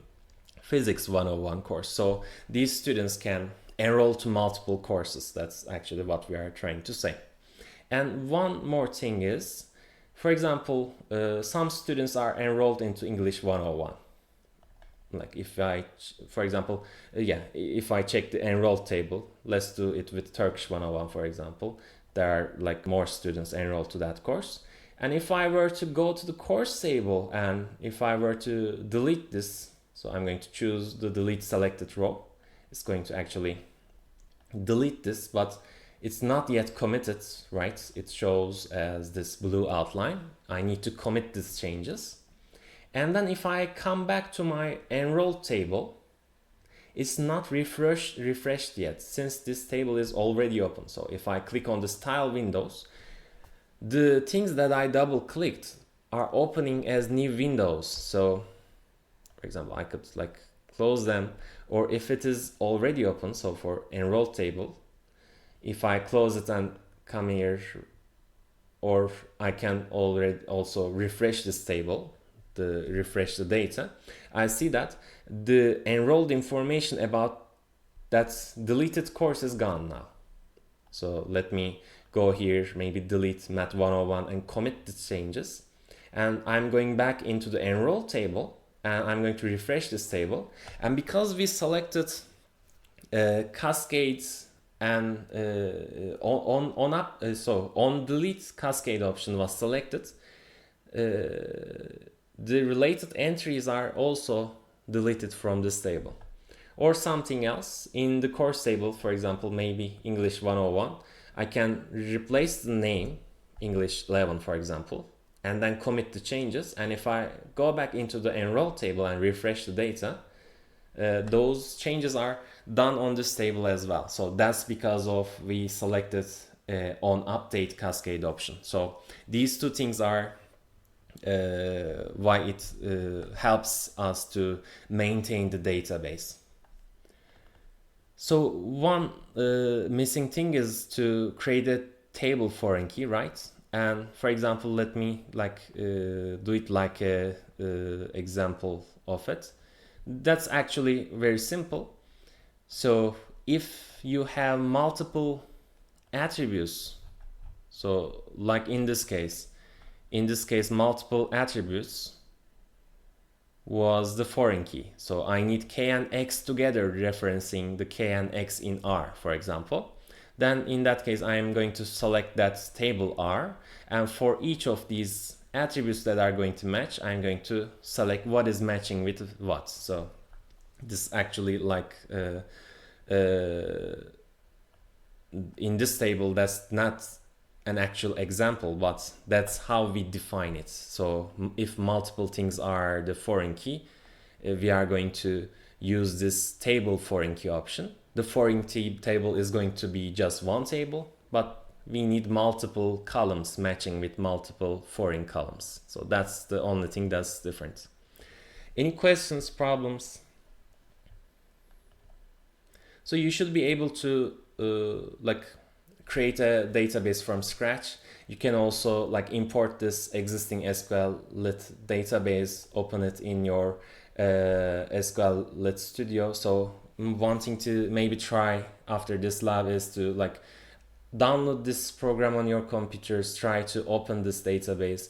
Physics 101 course. So these students can enroll to multiple courses. That's actually what we are trying to say. And one more thing is, for example, some students are enrolled into English 101. Like if I, for example, if I check the enrolled table, let's do it with Turkish 101, for example, there are like more students enrolled to that course. And if I were to go to the course table and if I were to delete this, so I'm going to choose the delete selected row. It's going to actually delete this, but it's not yet committed, right? It shows as this blue outline. I need to commit these changes. And then if I come back to my enrolled table, it's not refreshed yet since this table is already open. So if I click on the style windows, the things that I double clicked are opening as new windows. So for example, I could like close them, or if it is already open, so for enrolled table, if I close it and come here, or I can already also refresh this table, refresh the data, I see that the enrolled information about that deleted course is gone now. So let me go here, maybe delete Math 101 and commit the changes. And I'm going back into the enrolled table and I'm going to refresh this table. And because we selected cascades and on delete cascade option was selected, the related entries are also deleted from this table. Or something else in the course table, for example, maybe English 101, I can replace the name English 11, for example, and then commit the changes. And if I go back into the enroll table and refresh the data, those changes are done on this table as well. So that's because of we selected on update cascade option. So these two things are why it helps us to maintain the database. So one missing thing is to create a table foreign key, right? And for example, let me do it like a example of it. That's actually very simple. So if you have multiple attributes, so like in this case multiple attributes was the foreign key. So I need k and x together referencing the k and x in R, for example. then in that case I am going to select that table R, and for each of these attributes that are going to match, I'm going to select what is matching with what. So this actually like in this table, that's not an actual example, but that's how we define it. So if multiple things are the foreign key, we are going to use this table foreign key option. The foreign key table is going to be just one table, but we need multiple columns matching with multiple foreign columns. So that's the only thing that's different. Any questions, problems? So you should be able to like create a database from scratch. You can also like import this existing SQLite database, open it in your SQLite Studio. So wanting to maybe try after this lab is to like download this program on your computers, try to open this database,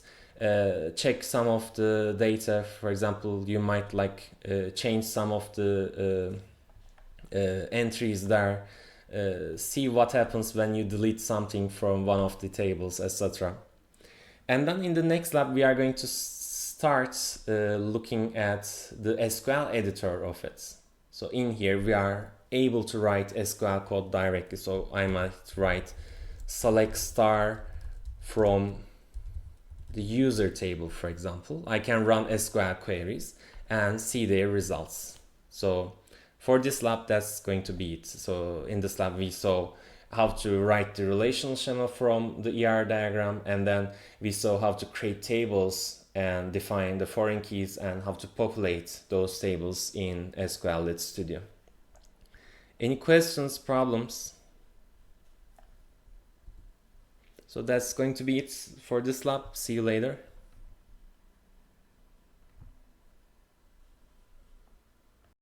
check some of the data. For example, you might like change some of the entries there, see what happens when you delete something from one of the tables, etc. And then in the next lab we are going to start looking at the SQL editor of it. So in here we are able to write SQL code directly. So I might write select star from the user table, for example. I can run SQL queries and see their results. So for this lab, that's going to be it. So in this lab, we saw how to write the relational schema from the ER diagram, and then we saw how to create tables and define the foreign keys and how to populate those tables in SQLite Studio. Any questions, problems? So that's going to be it for this lab. See you later.